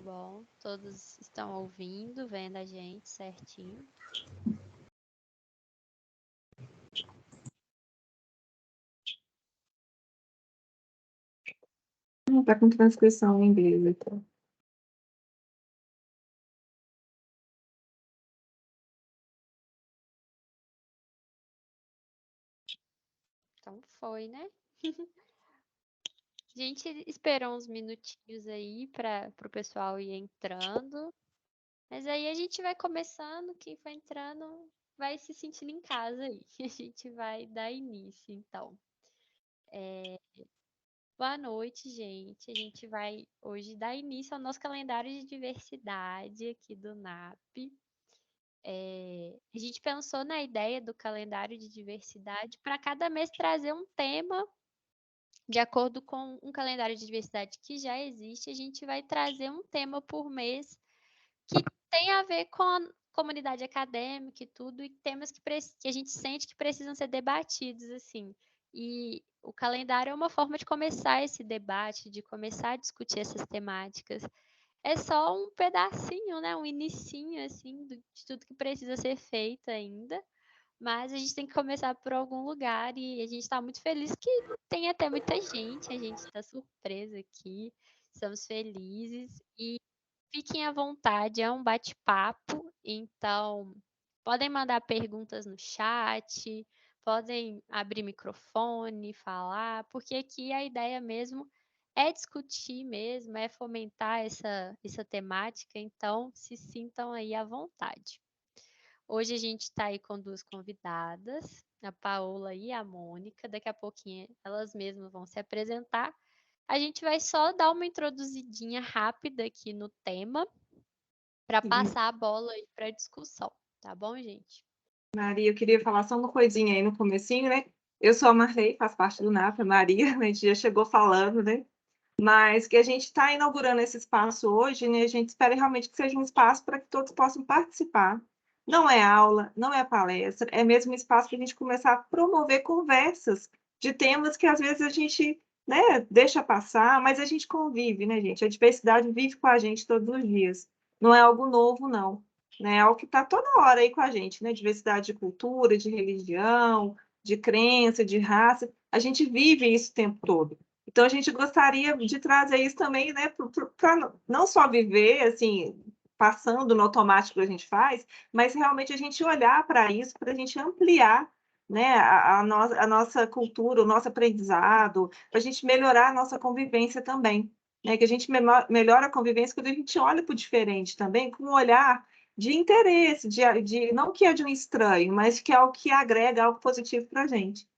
bom. Todos estão ouvindo, vendo a gente certinho. Tá com transcrição em inglês, então. Então foi, né? A gente esperou uns minutinhos aí para o pessoal ir entrando. Mas aí a gente vai começando, quem for entrando vai se sentindo em casa aí. A gente vai dar início, então. Boa noite, gente. A gente vai hoje dar início ao nosso calendário de diversidade aqui do NAP. A gente pensou na ideia do calendário de diversidade para cada mês trazer um tema de acordo com um calendário de diversidade que já existe. A gente vai trazer um tema por mês que tem a ver com a comunidade acadêmica e tudo, e temas que a gente sente que precisam ser debatidos, assim. E o calendário é uma forma de começar esse debate, de começar a discutir essas temáticas. É só um pedacinho, né? Um inicinho, assim, de tudo que precisa ser feito ainda. Mas a gente tem que começar por algum lugar e a gente está muito feliz que tem até muita gente. A gente está surpresa aqui, estamos felizes e fiquem à vontade, é um bate-papo, então podem mandar perguntas no chat, podem abrir microfone, falar, porque aqui a ideia mesmo é discutir mesmo, é fomentar essa temática, então se sintam aí à vontade. Hoje a gente está aí com duas convidadas, a Paola e a Mônica, daqui a pouquinho elas mesmas vão se apresentar. A gente vai só dar uma introduzidinha rápida aqui no tema para passar a bola aí para discussão, tá bom, gente? Maria, eu queria falar só uma coisinha aí no comecinho, né? Eu sou a Marley, faço parte do NAP, a Maria, né? A gente já chegou falando, né? Mas que a gente está inaugurando esse espaço hoje, né? A gente espera realmente que seja um espaço para que todos possam participar. Não é aula, não é palestra, é mesmo um espaço para a gente começar a promover conversas de temas que às vezes a gente, né, deixa passar, mas a gente convive, né, gente? A diversidade vive com a gente todos os dias. Não é algo novo, não. Né? É algo que está toda hora aí com a gente, né? Diversidade de cultura, de religião, de crença, de raça. A gente vive isso o tempo todo. Então, a gente gostaria de trazer isso também, né, para não só viver, assim, passando no automático que a gente faz, mas realmente a gente olhar para isso, para a gente ampliar, né, a nossa cultura, o nosso aprendizado, para a gente melhorar a nossa convivência também, né, que a gente melhora a convivência quando a gente olha para o diferente também, com um olhar de interesse, não que é de um estranho, mas que é o que agrega algo positivo para a gente.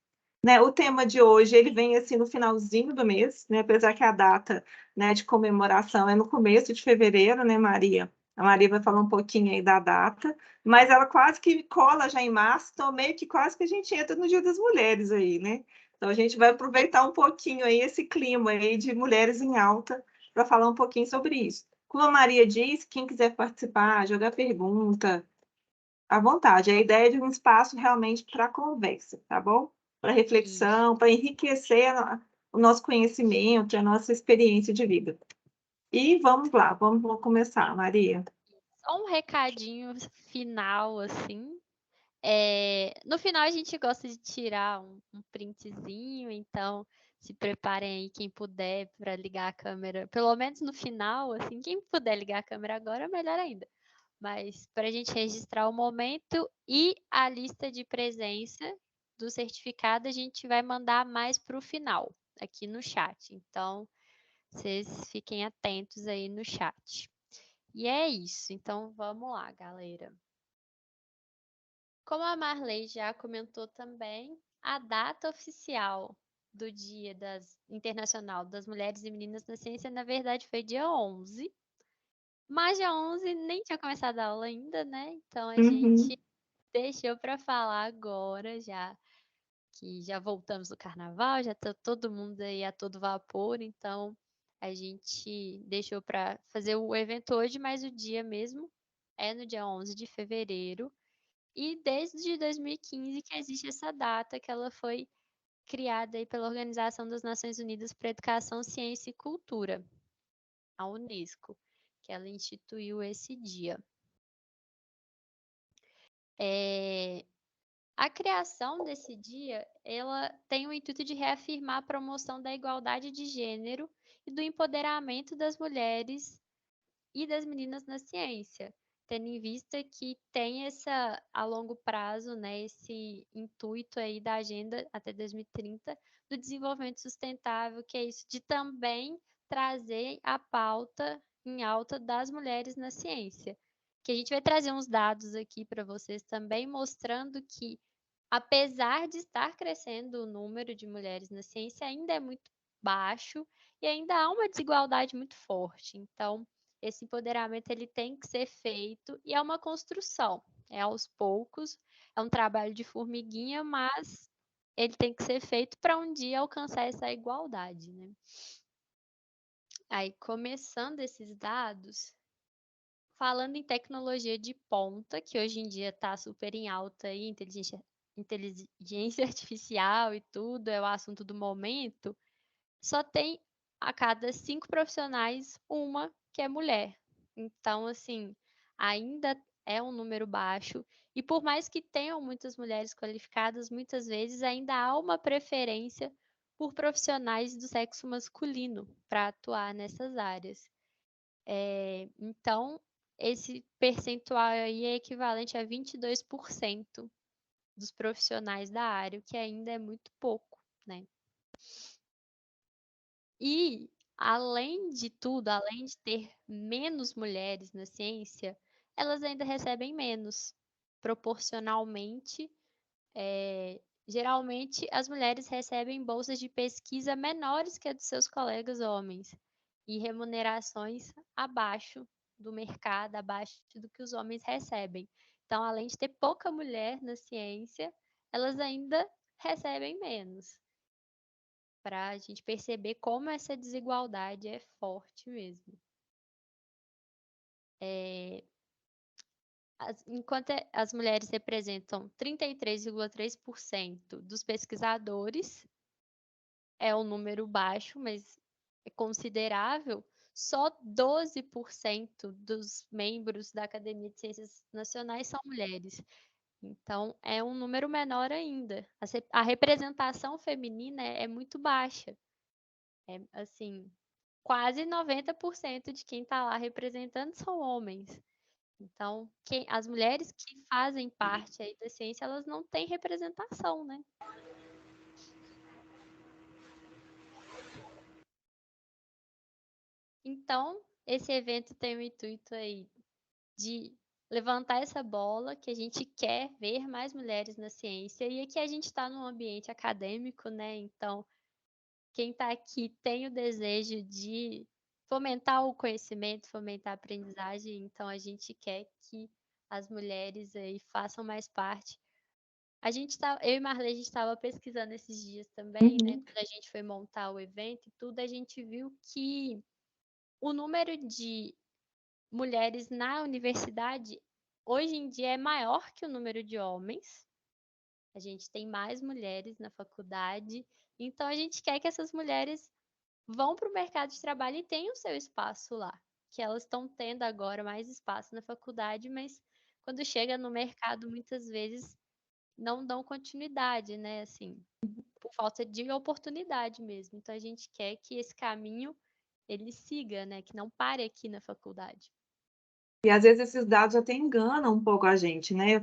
Né, o tema de hoje ele vem assim no finalzinho do mês, né, apesar que a data, né, de comemoração é no começo de fevereiro, né, Maria? A Maria vai falar um pouquinho aí da data, mas ela quase que cola já em março, então meio que quase que a gente entra no Dia das Mulheres aí, né? Então a gente vai aproveitar um pouquinho aí esse clima aí de mulheres em alta para falar um pouquinho sobre isso. Como a Maria disse, quem quiser participar, jogar pergunta, à vontade. A ideia é de um espaço realmente para conversa, tá bom? Para Isso. reflexão, para enriquecer o nosso conhecimento, a nossa experiência de vida. E vamos lá, vamos começar, Maria. Só um recadinho final, assim. No final a gente gosta de tirar um printzinho, então se preparem aí quem puder para ligar a câmera, pelo menos no final, assim, quem puder ligar a câmera agora, melhor ainda. Mas para a gente registrar o momento e a lista de presença do certificado, a gente vai mandar mais para o final, aqui no chat. Então, vocês fiquem atentos aí no chat. E é isso. Então, vamos lá, galera. Como a Marley já comentou também, a data oficial do Dia Internacional das Mulheres e Meninas na Ciência, na verdade, foi dia 11. Mas dia 11 nem tinha começado a aula ainda, né? Então a Uhum. gente deixou para falar agora, já que já voltamos do carnaval, já tá todo mundo aí a todo vapor, então a gente deixou para fazer o evento hoje, mas o dia mesmo é no dia 11 de fevereiro. E desde 2015 que existe essa data, que ela foi criada aí pela Organização das Nações Unidas para Educação, Ciência e Cultura, a Unesco, que ela instituiu esse dia. A criação desse dia, ela tem o intuito de reafirmar a promoção da igualdade de gênero e do empoderamento das mulheres e das meninas na ciência, tendo em vista que tem essa, a longo prazo, né, esse intuito aí da agenda até 2030 do desenvolvimento sustentável, que é isso de também trazer a pauta em alta das mulheres na ciência. Que a gente vai trazer uns dados aqui para vocês também, mostrando que, apesar de estar crescendo o número de mulheres na ciência, ainda é muito baixo e ainda há uma desigualdade muito forte. Então, esse empoderamento ele tem que ser feito e é uma construção, é aos poucos, é um trabalho de formiguinha, mas ele tem que ser feito para um dia alcançar essa igualdade, né? Aí, começando esses dados, falando em tecnologia de ponta, que hoje em dia está super em alta aí, inteligência artificial e tudo, é o assunto do momento, só tem a cada 5 profissionais uma que é mulher. Então, assim, ainda é um número baixo. E por mais que tenham muitas mulheres qualificadas, muitas vezes ainda há uma preferência por profissionais do sexo masculino para atuar nessas áreas. Então, esse percentual aí é equivalente a 22% dos profissionais da área, o que ainda é muito pouco, né? E, além de tudo, além de ter menos mulheres na ciência, elas ainda recebem menos. Proporcionalmente, geralmente as mulheres recebem bolsas de pesquisa menores que a dos seus colegas homens e remunerações abaixo do mercado, abaixo do que os homens recebem. Então, além de ter pouca mulher na ciência, elas ainda recebem menos, para a gente perceber como essa desigualdade é forte mesmo. Enquanto as mulheres representam 33,3% dos pesquisadores, é um número baixo, mas é considerável, só 12% dos membros da Academia de Ciências Nacionais são mulheres. Então, é um número menor ainda. A representação feminina é muito baixa. É, assim, quase 90% de quem está lá representando são homens. Então, as mulheres que fazem parte aí da ciência, elas não têm representação, né? Então, esse evento tem o intuito aí de levantar essa bola, que a gente quer ver mais mulheres na ciência, e aqui a gente está num ambiente acadêmico, né? Então, quem está aqui tem o desejo de fomentar o conhecimento, fomentar a aprendizagem, então a gente quer que as mulheres aí façam mais parte. Eu e Marley, a gente estava pesquisando esses dias também, né? Quando a gente foi montar o evento e tudo, a gente viu que o número de mulheres na universidade hoje em dia é maior que o número de homens. A gente tem mais mulheres na faculdade, então a gente quer que essas mulheres vão para o mercado de trabalho e tenham seu espaço lá. Que elas estão tendo agora mais espaço na faculdade, mas quando chega no mercado, muitas vezes não dão continuidade, né? Assim, por falta de oportunidade mesmo. Então a gente quer que esse caminho ele siga, né? Que não pare aqui na faculdade. E às vezes esses dados até enganam um pouco a gente, né?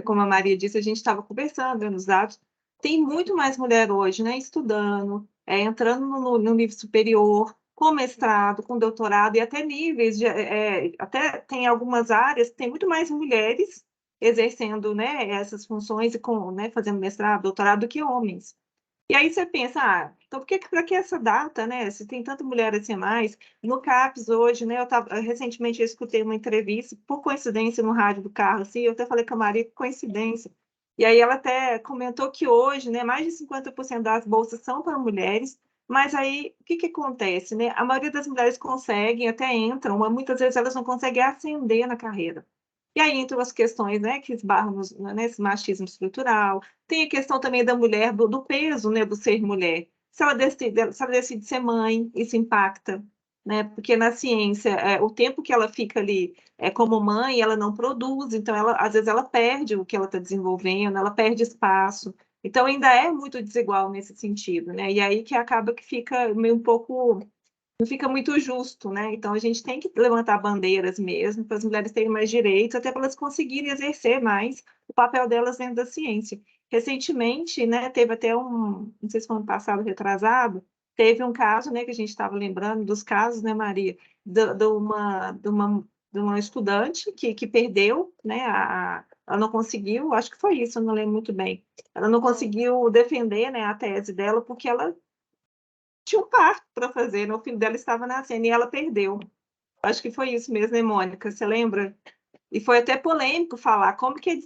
Como a Maria disse, a gente estava conversando nos dados. Tem muito mais mulher hoje, né? Estudando, entrando no nível superior, com mestrado, com doutorado, e até níveis até tem algumas áreas que tem muito mais mulheres exercendo, né, essas funções e né, fazendo mestrado, doutorado do que homens. E aí você pensa, então para que essa data, né? Se tem tanta mulher assim a mais, no CAPES hoje, né? Recentemente eu escutei uma entrevista, por coincidência, no rádio do carro, assim, eu até falei com a Maria, que coincidência. E aí ela até comentou que hoje, né, mais de 50% das bolsas são para mulheres, mas aí o que acontece, né? A maioria das mulheres conseguem, até entram, mas muitas vezes elas não conseguem ascender na carreira. E aí entram as questões, né, que esbarram nesse machismo estrutural. Tem a questão também da mulher, do peso, né, do ser mulher. Se ela decide ser mãe, isso impacta, né? Porque na ciência, o tempo que ela fica ali como mãe, ela não produz, então às vezes ela perde o que ela está desenvolvendo, ela perde espaço. Então ainda é muito desigual nesse sentido, né? E aí que acaba que fica meio um pouco, não fica muito justo, né? Então a gente tem que levantar bandeiras mesmo para as mulheres terem mais direitos, até para elas conseguirem exercer mais o papel delas dentro da ciência. Recentemente, né, teve até não sei se foi ano passado, retrasado, teve um caso, né, que a gente estava lembrando dos casos, né, Maria, de uma estudante que perdeu, né, ela não conseguiu, acho que foi isso, eu não lembro muito bem. Ela não conseguiu defender, né, a tese dela porque ela tinha um parto para fazer, né, o filho dela estava nascendo e ela perdeu. Acho que foi isso mesmo, né, Mônica? Você lembra? E foi até polêmico falar como que,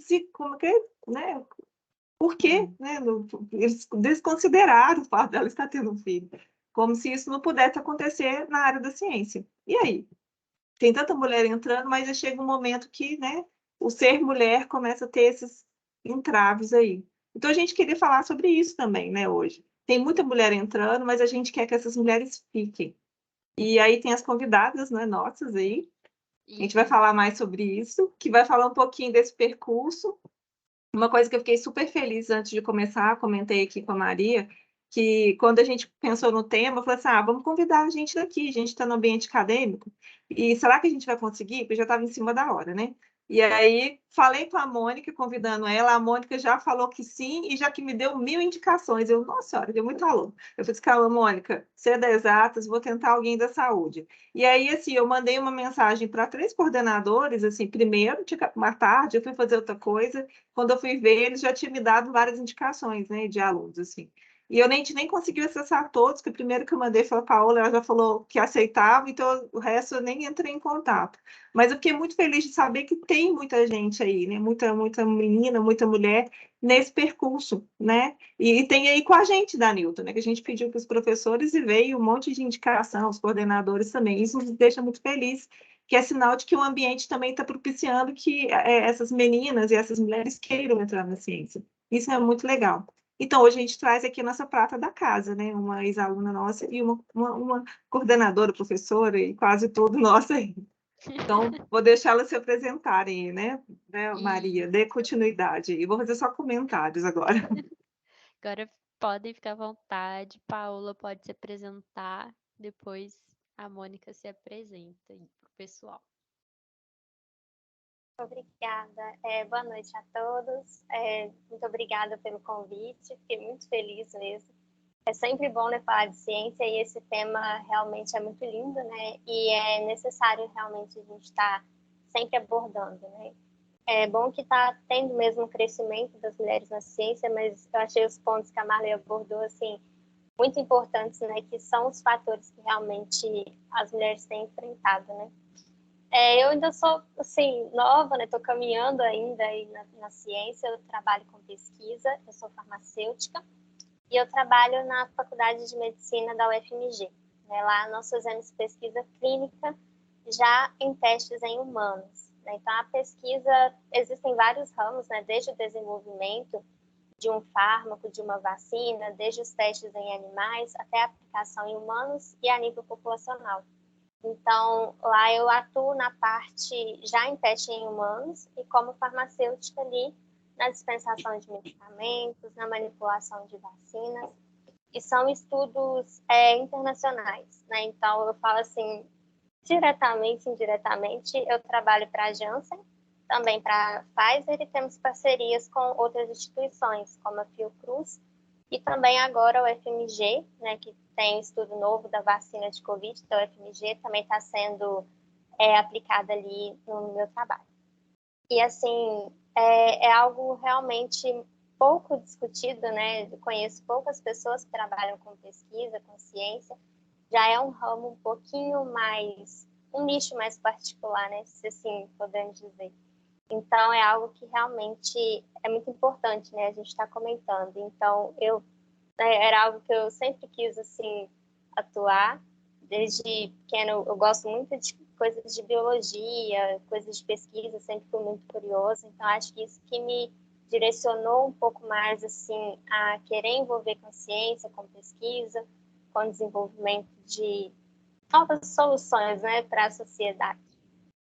né, por quê, né? Eles desconsideraram o fato dela estar tendo um filho, como se isso não pudesse acontecer na área da ciência. E aí? Tem tanta mulher entrando, mas já chega um momento que, né, o ser mulher começa a ter esses entraves aí. Então a gente queria falar sobre isso também, né, hoje. Tem muita mulher entrando, mas a gente quer que essas mulheres fiquem. E aí tem as convidadas, né, nossas aí. A gente vai falar mais sobre isso, que vai falar um pouquinho desse percurso. Uma coisa que eu fiquei super feliz antes de começar, comentei aqui com a Maria, que quando a gente pensou no tema, eu falei assim, vamos convidar a gente daqui, a gente está no ambiente acadêmico, e será que a gente vai conseguir? Porque já estava em cima da hora, né? E aí falei com a Mônica, convidando ela, a Mônica já falou que sim, e já que me deu 1000 indicações. Eu, nossa senhora, deu muito aluno. Eu falei assim, calma, Mônica, você é das exatas, vou tentar alguém da saúde. E aí, assim, eu mandei uma mensagem para 3 coordenadores, assim, primeiro, uma tarde, eu fui fazer outra coisa, quando eu fui ver, eles já tinham me dado várias indicações, né, de alunos, assim. E eu nem consegui acessar todos, que o primeiro que eu mandei foi a Paola, ela já falou que aceitava, então o resto eu nem entrei em contato. Mas eu fiquei muito feliz de saber que tem muita gente aí, né, muita menina, muita mulher nesse percurso, né? E tem aí com a gente da Newton, né, que a gente pediu para os professores e veio um monte de indicação, os coordenadores também. Isso nos deixa muito feliz, que é sinal de que o ambiente também está propiciando que essas meninas e essas mulheres queiram entrar na ciência. Isso é muito legal. Então, hoje a gente traz aqui a nossa prata da casa, né? Uma ex-aluna nossa e uma coordenadora, professora e quase todo nosso aí. Então, vou deixá-las se apresentarem, né, Maria? Dê continuidade. E vou fazer só comentários agora. Agora podem ficar à vontade. Paola pode se apresentar. Depois a Mônica se apresenta aí pro pessoal. Obrigada. Boa noite a todos. Muito obrigada pelo convite. Fiquei muito feliz mesmo. É sempre bom, né, falar de ciência e esse tema realmente é muito lindo, né? E é necessário realmente a gente estar sempre abordando, né? É bom que está tendo mesmo um crescimento das mulheres na ciência, mas eu achei os pontos que a Marley abordou, assim, muito importantes, né? Que são os fatores que realmente as mulheres têm enfrentado, né? Eu ainda sou, assim, nova, né? Estou caminhando ainda aí na ciência, eu trabalho com pesquisa, eu sou farmacêutica e eu trabalho na Faculdade de Medicina da UFMG. Né? Lá nós fazemos pesquisa clínica já em testes em humanos. Né? Então, a pesquisa, existem vários ramos, né? Desde o desenvolvimento de um fármaco, de uma vacina, desde os testes em animais até a aplicação em humanos e a nível populacional. Então, lá eu atuo na parte já em teste em humanos e como farmacêutica ali na dispensação de medicamentos, na manipulação de vacinas, e são estudos internacionais, né? Então, eu falo assim, diretamente, indiretamente, eu trabalho para a Janssen, também para a Pfizer e temos parcerias com outras instituições, como a Fiocruz e também agora o FMG, né, que tem estudo novo da vacina de Covid, então o FMG também está sendo aplicada ali no meu trabalho. E, assim, é algo realmente pouco discutido, né? Eu conheço poucas pessoas que trabalham com pesquisa, com ciência. Já é um ramo um pouquinho mais, um nicho mais particular, né? Se assim podemos dizer. Então, é algo que realmente é muito importante, né? A gente está comentando. Então, era algo que eu sempre quis, assim, atuar. Desde pequena, eu gosto muito de coisas de biologia, coisas de pesquisa, sempre fui muito curiosa. Então, acho que isso que me direcionou um pouco mais, assim, a querer envolver com ciência, com pesquisa, com desenvolvimento de novas soluções, né, para a sociedade.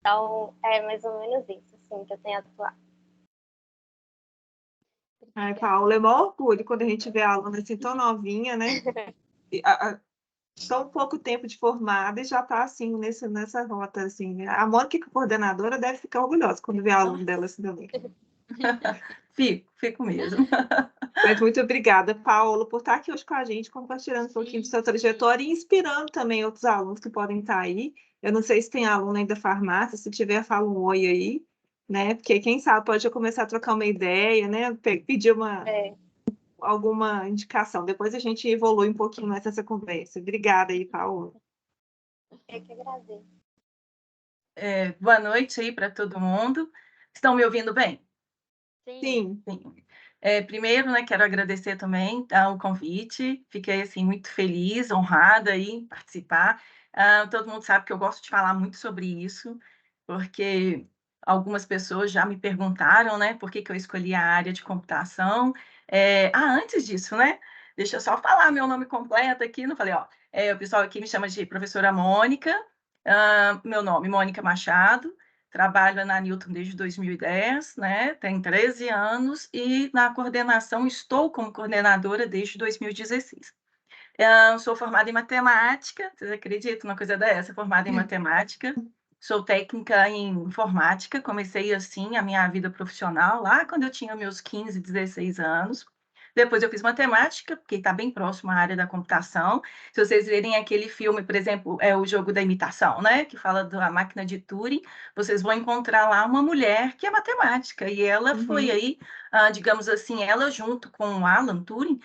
Então, é mais ou menos isso, assim, que eu tenho atuado. Ai, Paula, é maior orgulho quando a gente vê a aluna assim tão novinha, né? Tão pouco tempo de formada e já está assim, nessa rota, assim, né? A Mônica, que é coordenadora, deve ficar orgulhosa quando vê a aluna dela assim também. Fico mesmo. Mas muito obrigada, Paula, por estar aqui hoje com a gente, compartilhando um pouquinho de sua trajetória e inspirando também outros alunos que podem estar aí. Eu não sei se tem aluno aí da farmácia, se tiver, fala um oi aí, né? Porque quem sabe pode já começar a trocar uma ideia, né? Pedir alguma indicação. Depois a gente evolui um pouquinho mais essa conversa. Obrigada aí, Paula. Eu que agradeço. Boa noite aí para todo mundo. Estão me ouvindo bem? Sim. Sim. Primeiro, né, quero agradecer também o convite. Fiquei assim muito feliz, honrada em participar. Todo mundo sabe que eu gosto de falar muito sobre isso, porque algumas pessoas já me perguntaram, né, por que que eu escolhi a área de computação. Antes disso, né, deixa eu só falar meu nome completo aqui. Não falei, ó, o pessoal aqui me chama de professora Mônica. Meu nome, Mônica Machado. Trabalho na Newton desde 2010, né? Tenho 13 anos e na coordenação estou como coordenadora desde 2016. Sou formada em matemática, vocês acreditam numa coisa dessa? Formada em matemática, sou técnica em informática, comecei assim a minha vida profissional lá quando eu tinha meus 15, 16 anos. Depois eu fiz matemática, porque está bem próximo à área da computação. Se vocês verem aquele filme, por exemplo, é o Jogo da Imitação, né? Que fala da máquina de Turing, vocês vão encontrar lá uma mulher que é matemática, e ela foi aí, digamos assim, ela junto com o Alan Turing,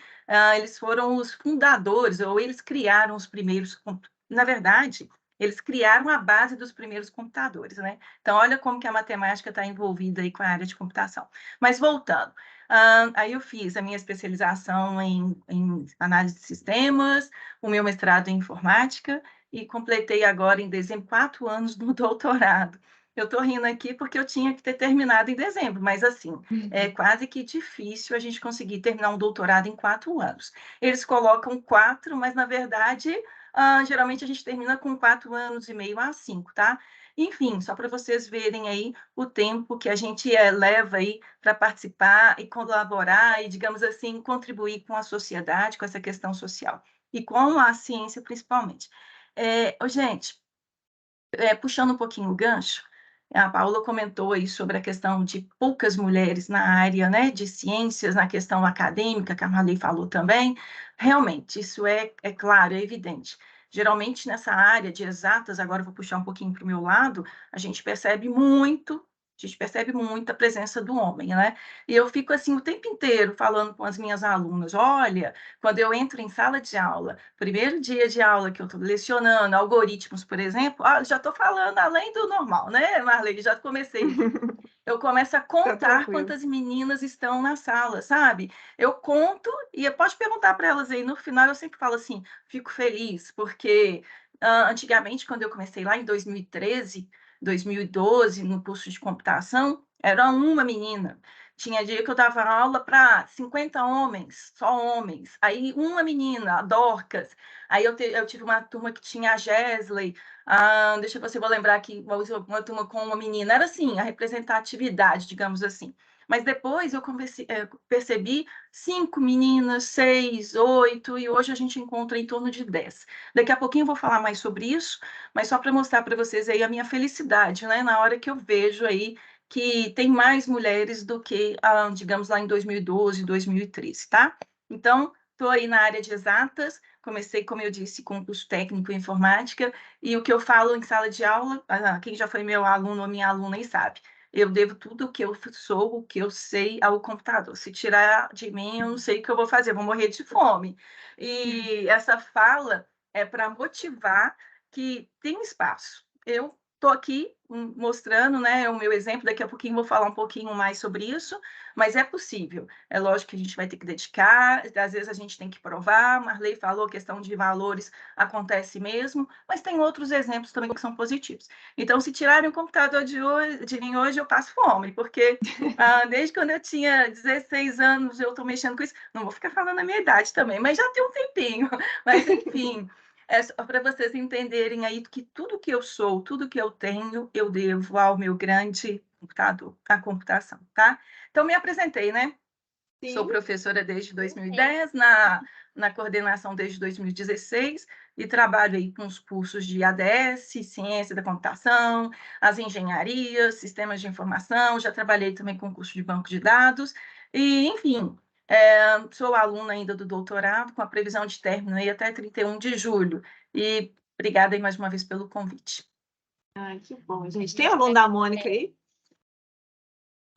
eles foram os fundadores, ou eles criaram os primeiros, na verdade, eles criaram a base dos primeiros computadores, né? Então, olha como que a matemática está envolvida aí com a área de computação. Mas voltando, aí eu fiz a minha especialização em análise de sistemas, o meu mestrado em informática e completei agora em dezembro 4 anos no doutorado. Eu estou rindo aqui porque eu tinha que ter terminado em dezembro, mas assim, é quase que difícil a gente conseguir terminar um doutorado em 4 anos. Eles colocam 4, mas na verdade, geralmente a gente termina com 4 anos e meio a 5, tá? Enfim, só para vocês verem aí o tempo que a gente leva aí para participar e colaborar e, digamos assim, contribuir com a sociedade, com essa questão social e com a ciência principalmente. Gente, puxando um pouquinho o gancho, a Paula comentou aí sobre a questão de poucas mulheres na área, né, de ciências, na questão acadêmica, que a Marley falou também. Realmente, isso é claro, é evidente. Geralmente, nessa área de exatas, agora eu vou puxar um pouquinho para o meu lado, a gente percebe muito a presença do homem, né? E eu fico assim o tempo inteiro falando com as minhas alunas, olha, quando eu entro em sala de aula, primeiro dia de aula que eu estou lecionando algoritmos, por exemplo, já estou falando além do normal, né, Marley? Já comecei. Eu começo a contar quantas meninas estão na sala, sabe? Eu conto e pode perguntar para elas aí. No final, eu sempre falo assim, fico feliz, porque antigamente, quando eu comecei lá em 2013, 2012, no curso de computação, era uma menina. Tinha dia que eu dava aula para 50 homens, só homens. Aí uma menina, a Dorcas. Aí eu tive uma turma que tinha a Gesley. Deixa eu ver se eu vou lembrar aqui, uma turma com uma menina. Era assim, a representatividade, digamos assim. Mas depois eu percebi 5 meninas, 6, 8, e hoje a gente encontra em torno de 10. Daqui a pouquinho eu vou falar mais sobre isso, mas só para mostrar para vocês aí a minha felicidade, né? Na hora que eu vejo aí que tem mais mulheres do que, digamos, lá em 2012, 2013, tá? Então, estou aí na área de exatas, comecei, como eu disse, com curso técnico em informática, e o que eu falo em sala de aula, quem já foi meu aluno ou minha aluna aí sabe, eu devo tudo o que eu sou, o que eu sei ao computador. Se tirar de mim, eu não sei o que eu vou fazer, vou morrer de fome. E essa fala é para motivar que tem espaço. Eu estou aqui mostrando, né, o meu exemplo, daqui a pouquinho vou falar um pouquinho mais sobre isso, mas é possível. É lógico que a gente vai ter que dedicar, às vezes a gente tem que provar, Marley falou, a questão de valores acontece mesmo, mas tem outros exemplos também que são positivos. Então, se tirarem o computador de mim hoje, eu passo fome, porque desde quando eu tinha 16 anos eu estou mexendo com isso, não vou ficar falando a minha idade também, mas já tem um tempinho, mas enfim... É só para vocês entenderem aí que tudo que eu sou, tudo que eu tenho, eu devo ao meu grande computador, à computação, tá? Então, me apresentei, né? Sou Sim. professora desde 2010, na coordenação desde 2016, e trabalho aí com os cursos de ADS, Ciência da Computação, as engenharias, sistemas de informação, já trabalhei também com curso de banco de dados, e, enfim, sou aluna ainda do doutorado, com a previsão de término aí até 31 de julho. E obrigada aí mais uma vez pelo convite. Ai, que bom, gente. Tem aluno da Mônica aí?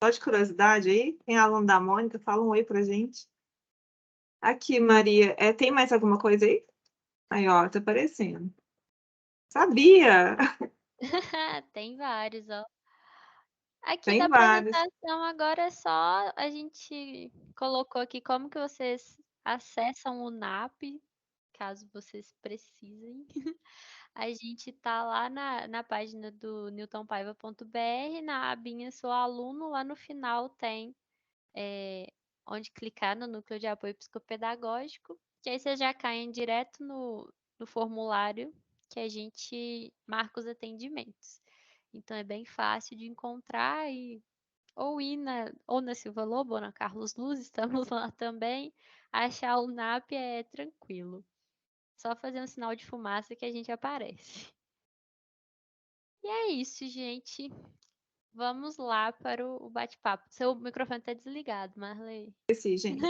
Só de curiosidade aí? Tem aluno da Mônica? Fala um oi pra gente. Aqui, Maria. Tem mais alguma coisa aí? Aí, ó, tá aparecendo. Sabia! Tem vários, ó. Aqui da Tem vários. apresentação agora é só a gente colocou aqui como que vocês acessam o NAP, caso vocês precisem. A gente tá lá na página do newtonpaiva.br, na abinha Sou Aluno, lá no final tem onde clicar no núcleo de apoio psicopedagógico, que aí vocês já caem direto no formulário que a gente marca os atendimentos. Então é bem fácil de encontrar ou ir ou na Silva Lobo ou na Carlos Luz, estamos lá também. Achar o NAP é tranquilo. Só fazer um sinal de fumaça que a gente aparece. E é isso, gente. Vamos lá para o bate-papo. Seu microfone está desligado, Marley. Esqueci, gente.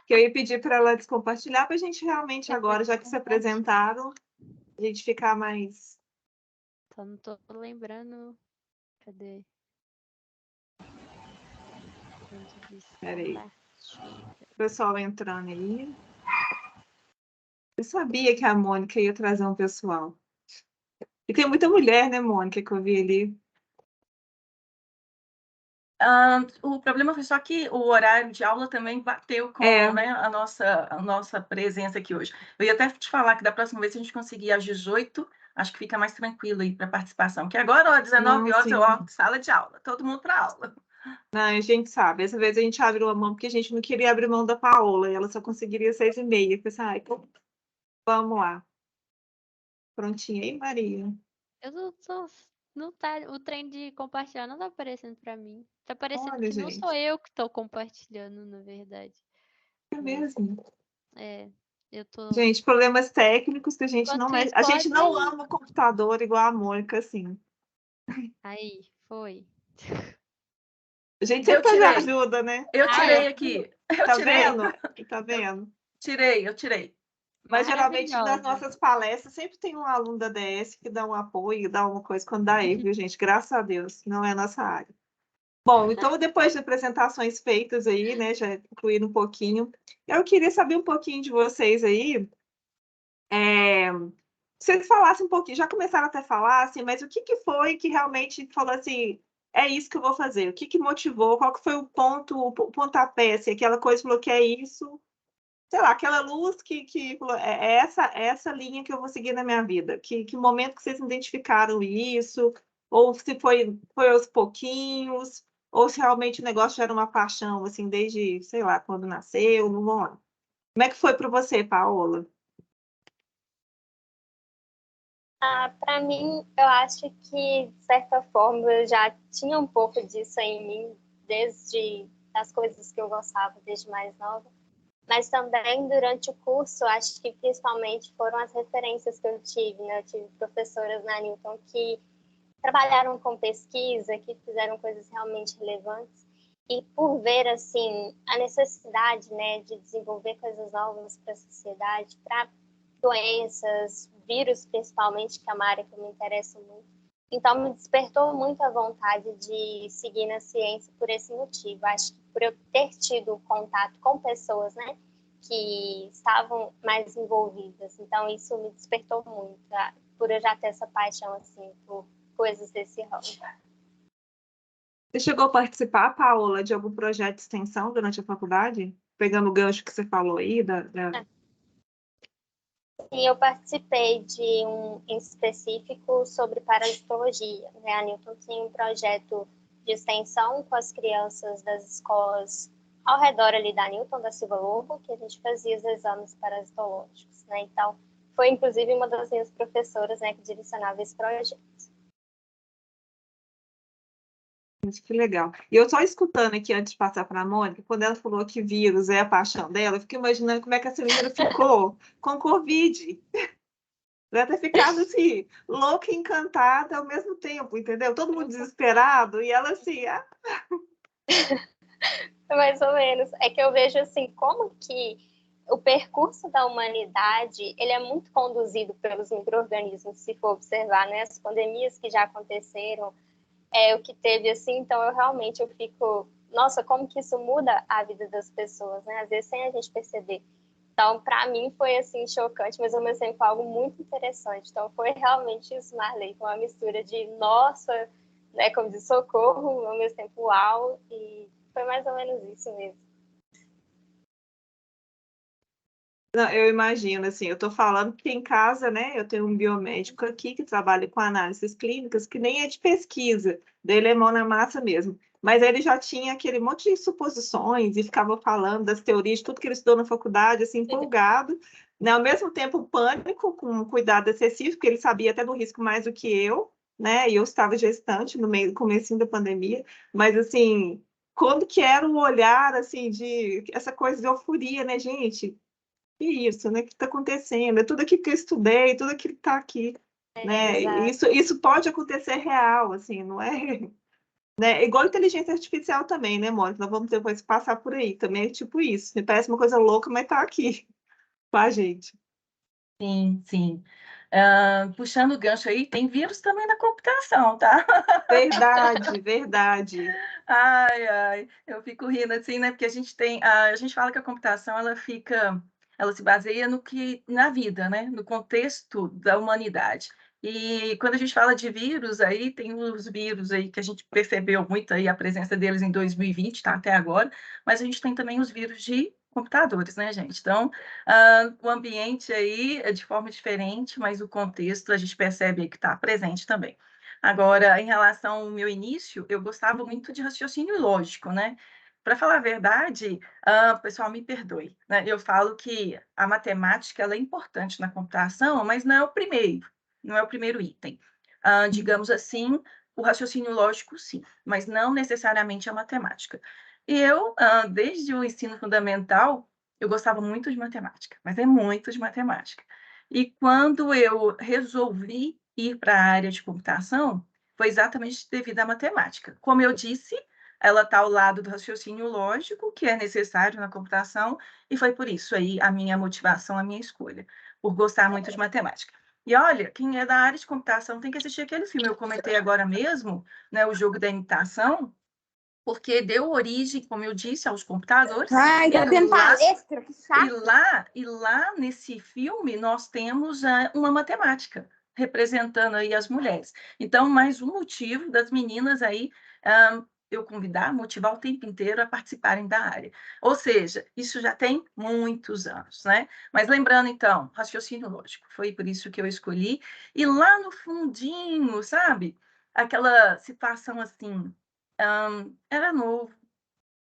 Que eu ia pedir para ela descompartilhar para a gente realmente Depois agora, já que se apresentaram, a gente ficar mais... Só não tô lembrando. Cadê? Onde Peraí. compartilha. O pessoal entrando aí. Eu sabia que a Mônica ia trazer um pessoal. E tem muita mulher, né, Mônica, que eu vi ali. O problema foi só que o horário de aula também bateu com né, a nossa presença aqui hoje. Eu ia até te falar que da próxima vez, se a gente conseguir às 18, acho que fica mais tranquilo aí para participação. Que agora, às 19 horas, sim. sala de aula, todo mundo para aula. Não, a gente sabe. Essa vez a gente abriu a mão porque a gente não queria abrir mão da Paola. E ela só conseguiria 6h30. Eu pensei, então vamos lá. Prontinha aí, Maria? Eu não tá, o trem de compartilhar não tá aparecendo pra mim. Tá aparecendo Olha, que não sou gente. eu que tô compartilhando, na verdade. É mesmo. Eu tô. Gente, problemas técnicos que a gente Enquanto não é. isso, A gente pode não ir. ama o computador igual a Mônica, assim. Aí, foi. A gente Eu sempre pede tirei. ajuda, né? Eu tirei aqui. Eu Tá tirei. vendo? Tá vendo? Eu tirei. Mas geralmente nas Maravilhosa. nossas palestras sempre tem um aluno da DS que dá um apoio, dá uma coisa quando dá erro, viu, gente? Graças a Deus, não é a nossa área. Bom, então depois de apresentações feitas aí, né, já incluíram um pouquinho, eu queria saber um pouquinho de vocês aí. Vocês falassem um pouquinho, já começaram até a falar, assim, mas o que que foi que realmente falou assim, é isso que eu vou fazer? O que que motivou? Qual que foi o ponto, o pontapé, assim, aquela coisa que falou que é isso, sei lá, aquela luz que falou, é essa linha que eu vou seguir na minha vida. Que momento que vocês identificaram isso? Ou se foi aos pouquinhos? Ou se realmente o negócio já era uma paixão, assim, desde, sei lá, quando nasceu, não vou lá. Como é que foi para você, Paola? Para mim, eu acho que, de certa forma, eu já tinha um pouco disso em mim, desde as coisas que eu gostava desde mais nova. Mas também, durante o curso, acho que principalmente foram as referências que eu tive, né? Eu tive professoras na Newton que trabalharam com pesquisa, que fizeram coisas realmente relevantes. E por ver, assim, a necessidade, né, de desenvolver coisas novas para a sociedade, para doenças, vírus principalmente, que é uma área que eu me interesso muito. Então, me despertou muito a vontade de seguir na ciência por esse motivo. Acho que por eu ter tido contato com pessoas, né, que estavam mais envolvidas. Então, isso me despertou muito, por eu já ter essa paixão, assim, por coisas desse ramo. Você chegou a participar, Paola, de algum projeto de extensão durante a faculdade? Pegando o gancho que você falou aí, Sim, eu participei de um em específico sobre parasitologia. Né? A Newton tinha um projeto de extensão com as crianças das escolas ao redor ali da Newton, da Silva Lobo, que a gente fazia os exames parasitológicos. Né? Então, foi inclusive uma das minhas professoras, né, que direcionava esse projeto. Que legal. E eu só escutando aqui antes de passar para a Mônica, quando ela falou que vírus é a paixão dela, eu fiquei imaginando como é que essa menina ficou com Covid. Deve ter ficado assim, louca e encantada ao mesmo tempo, entendeu? Todo mundo desesperado e ela assim, Mais ou menos. É que eu vejo assim, como que o percurso da humanidade, ele é muito conduzido pelos micro-organismos, se for observar, né? As pandemias que já aconteceram, o que teve assim, então eu fico, nossa, como que isso muda a vida das pessoas, né? Às vezes sem a gente perceber. Então, para mim foi assim chocante, mas ao mesmo tempo foi algo muito interessante. Então, foi realmente isso, Marley, uma mistura de nossa, né, como de socorro, ao mesmo tempo uau, e foi mais ou menos isso mesmo. não, eu imagino, assim, eu estou falando que em casa, né, eu tenho um biomédico aqui que trabalha com análises clínicas, que nem é de pesquisa, dele é mão na massa mesmo. Mas ele já tinha aquele monte de suposições e ficava falando das teorias, de tudo que ele estudou na faculdade, assim, empolgado, né, ao mesmo tempo pânico, com um cuidado excessivo, porque ele sabia até do risco mais do que eu, né, e eu estava gestante no meio do comecinho da pandemia, mas, assim, quando que era o olhar, assim, de essa coisa de euforia, né, gente? Que isso, né? O que está acontecendo? É tudo aquilo que eu estudei, tudo aquilo que está aqui, né? Isso pode acontecer real, assim, não é? Né? Igual inteligência artificial também, né, Mônica? Nós vamos depois passar por aí. Também é tipo isso. Me parece uma coisa louca, mas está aqui com a gente. Sim, sim. Puxando o gancho aí, tem vírus também na computação, tá? Verdade, verdade. Ai, ai, eu fico rindo assim, né? Porque a gente fala que a computação ela se baseia no que na vida, né? No contexto da humanidade. E quando a gente fala de vírus, aí tem os vírus aí que a gente percebeu muito aí a presença deles em 2020, tá? Até agora, mas a gente tem também os vírus de computadores, né, gente? Então, o ambiente aí é de forma diferente, mas o contexto a gente percebe que está presente também. Agora, em relação ao meu início, eu gostava muito de raciocínio lógico, né? Para falar a verdade, pessoal, me perdoe, né? Eu falo que a matemática ela é importante na computação, mas não é o primeiro item. Digamos assim, o raciocínio lógico, sim, mas não necessariamente a matemática. E eu, desde o ensino fundamental, eu gostava muito de matemática, mas é muito de matemática. E quando eu resolvi ir para a área de computação, foi exatamente devido à matemática. Como eu disse, ela está ao lado do raciocínio lógico, que é necessário na computação, e foi por isso aí a minha motivação, a minha escolha, por gostar muito de matemática. E olha, quem é da área de computação tem que assistir aquele filme. Eu comentei agora mesmo, né, o jogo da imitação, porque deu origem, como eu disse, aos computadores. Ai, tá tendo palestra, que chato. E lá nesse filme nós temos uma matemática representando aí as mulheres. Então, mais um motivo das meninas aí eu convidar, motivar o tempo inteiro a participarem da área. Ou seja, isso já tem muitos anos, né? Mas lembrando, então, raciocínio lógico, foi por isso que eu escolhi. E lá no fundinho, sabe? Aquela situação assim, era novo,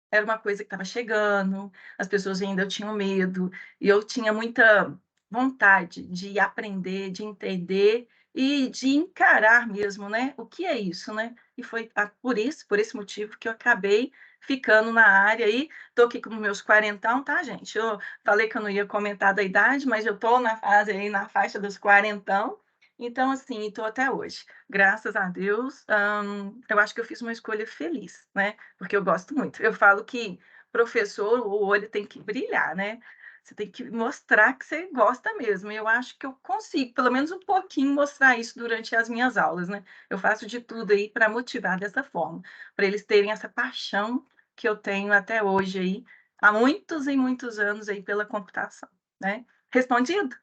era uma coisa que estava chegando, as pessoas ainda tinham medo, e eu tinha muita vontade de aprender, de entender e de encarar mesmo, né? O que é isso, né? E foi por esse motivo que eu acabei ficando na área aí. Estou aqui com meus 40, tá, gente? Eu falei que eu não ia comentar da idade, mas eu estou na fase aí, na faixa dos 40. Então, assim, estou até hoje. Graças a Deus, eu acho que eu fiz uma escolha feliz, né? Porque eu gosto muito. Eu falo que professor, o olho tem que brilhar, né? Você tem que mostrar que você gosta mesmo. E eu acho que eu consigo, pelo menos um pouquinho, mostrar isso durante as minhas aulas, né? Eu faço de tudo aí para motivar dessa forma, para eles terem essa paixão que eu tenho até hoje aí, há muitos e muitos anos aí pela computação, né? Respondido?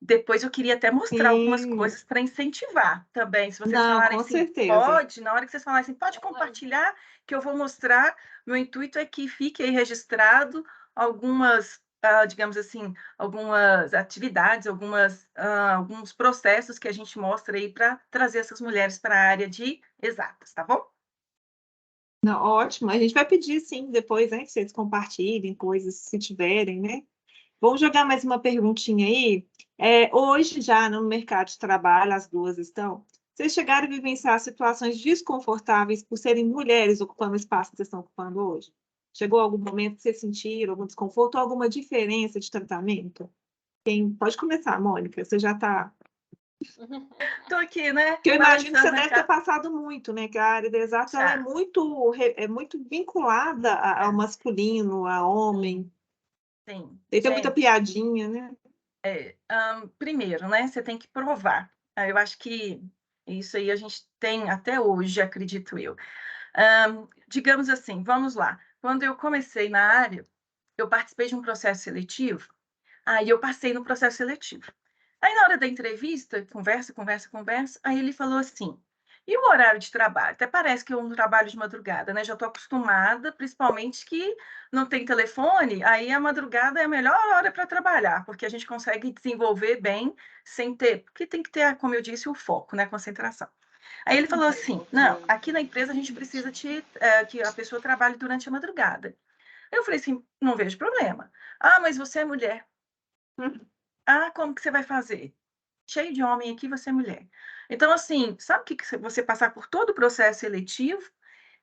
Depois eu queria até mostrar algumas Sim. coisas para incentivar também. Se vocês Não, falarem com assim, certeza. pode, na hora que vocês falarem assim, pode compartilhar, que eu vou mostrar. Meu intuito é que fique aí registrado algumas, digamos assim, algumas atividades, alguns processos que a gente mostra aí para trazer essas mulheres para a área de exatas, tá bom? Não, ótimo. A gente vai pedir, sim, depois, né, que vocês compartilhem coisas, se tiverem, né? Vamos jogar mais uma perguntinha aí. Hoje, já no mercado de trabalho, as duas estão. Vocês chegaram a vivenciar situações desconfortáveis por serem mulheres ocupando o espaço que vocês estão ocupando hoje? Chegou algum momento que vocês sentiram algum desconforto ou alguma diferença de tratamento? Pode começar, Mônica, você já está... Estou aqui, né? Porque eu imagino que você deve ter passado muito, né? Que a área de exatas ela é muito vinculada ao masculino, a homem. Sim. Tem muita piadinha, né? Primeiro, né? Você tem que provar. Eu acho que isso aí a gente tem até hoje, acredito eu. Digamos assim, vamos lá. Quando eu comecei na área, eu participei de um processo seletivo. Aí eu passei no processo seletivo. Aí, na hora da entrevista, conversa, aí ele falou assim, e o horário de trabalho? Até parece que eu não trabalho de madrugada, né? Já estou acostumada, principalmente que não tem telefone, aí a madrugada é a melhor hora para trabalhar, porque a gente consegue desenvolver bem sem ter, porque tem que ter, como eu disse, o foco, né? A concentração. Aí ele falou assim, não, aqui na empresa a gente precisa que a pessoa trabalhe durante a madrugada. Eu falei assim, não vejo problema. Ah, mas você é mulher. Ah, como que você vai fazer? Cheio de homem aqui, você é mulher. Então, assim, sabe o que você passar por todo o processo seletivo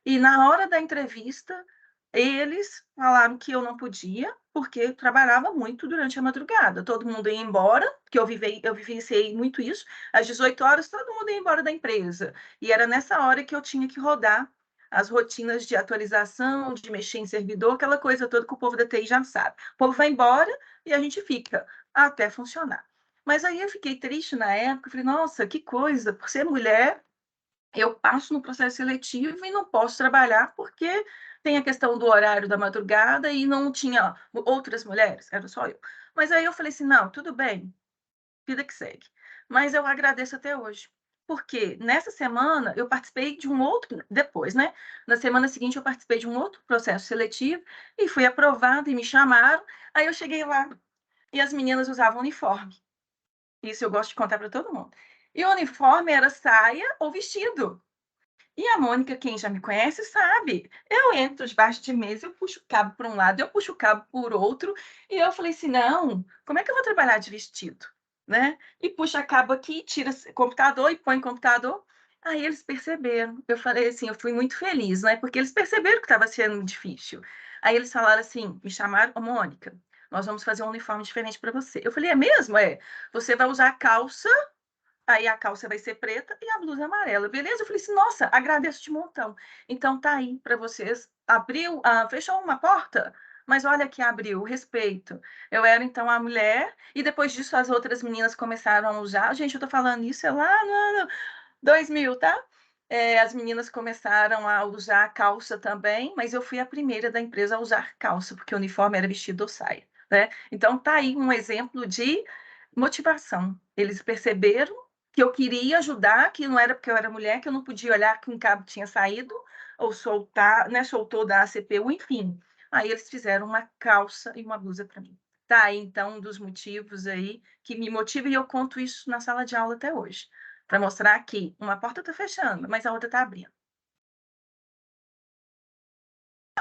e na hora da entrevista, eles falaram que eu não podia, porque eu trabalhava muito durante a madrugada. Todo mundo ia embora, porque eu vivenciei muito isso. Às 18 horas, todo mundo ia embora da empresa. E era nessa hora que eu tinha que rodar as rotinas de atualização, de mexer em servidor, aquela coisa toda que o povo da TI já sabe. O povo vai embora e a gente fica até funcionar. Mas aí eu fiquei triste na época, falei, nossa, que coisa, por ser mulher, eu passo no processo seletivo e não posso trabalhar porque tem a questão do horário da madrugada e não tinha outras mulheres, era só eu. Mas aí eu falei assim, não, tudo bem, vida que segue. Mas eu agradeço até hoje. Porque nessa semana eu participei de um outro, depois, né? Na semana seguinte eu participei de um outro processo seletivo e fui aprovada e me chamaram. Aí eu cheguei lá e as meninas usavam uniforme. Isso eu gosto de contar para todo mundo. E o uniforme era saia ou vestido. E a Mônica, quem já me conhece, sabe. Eu entro debaixo de mesa, eu puxo o cabo por um lado, eu puxo o cabo por outro, e eu falei assim: não, como é que eu vou trabalhar de vestido? Né? E puxa cabo aqui, tira computador e põe computador. Aí eles perceberam. Eu falei assim, eu fui muito feliz, né? Porque eles perceberam que estava sendo difícil. Aí eles falaram assim, me chamaram, ô, Mônica, nós vamos fazer um uniforme diferente para você. Eu falei, é mesmo? É. Você vai usar a calça, aí a calça vai ser preta e a blusa amarela, beleza? Eu falei assim, nossa, agradeço de montão. Então tá aí para vocês. Abriu, fechou uma porta, mas olha que abriu, respeito. Eu era então a mulher e depois disso as outras meninas começaram a usar. Gente, eu tô falando isso é lá no ano 2000, tá? As meninas começaram a usar calça também, mas eu fui a primeira da empresa a usar calça, porque o uniforme era vestido ou saia, né? Então tá aí um exemplo de motivação. Eles perceberam que eu queria ajudar, que não era porque eu era mulher, que eu não podia olhar que um cabo tinha saído ou soltar, né, soltou da CPU, enfim. Aí eles fizeram uma calça e uma blusa para mim. Tá aí, então, um dos motivos aí que me motiva e eu conto isso na sala de aula até hoje, para mostrar que uma porta está fechando, mas a outra está abrindo.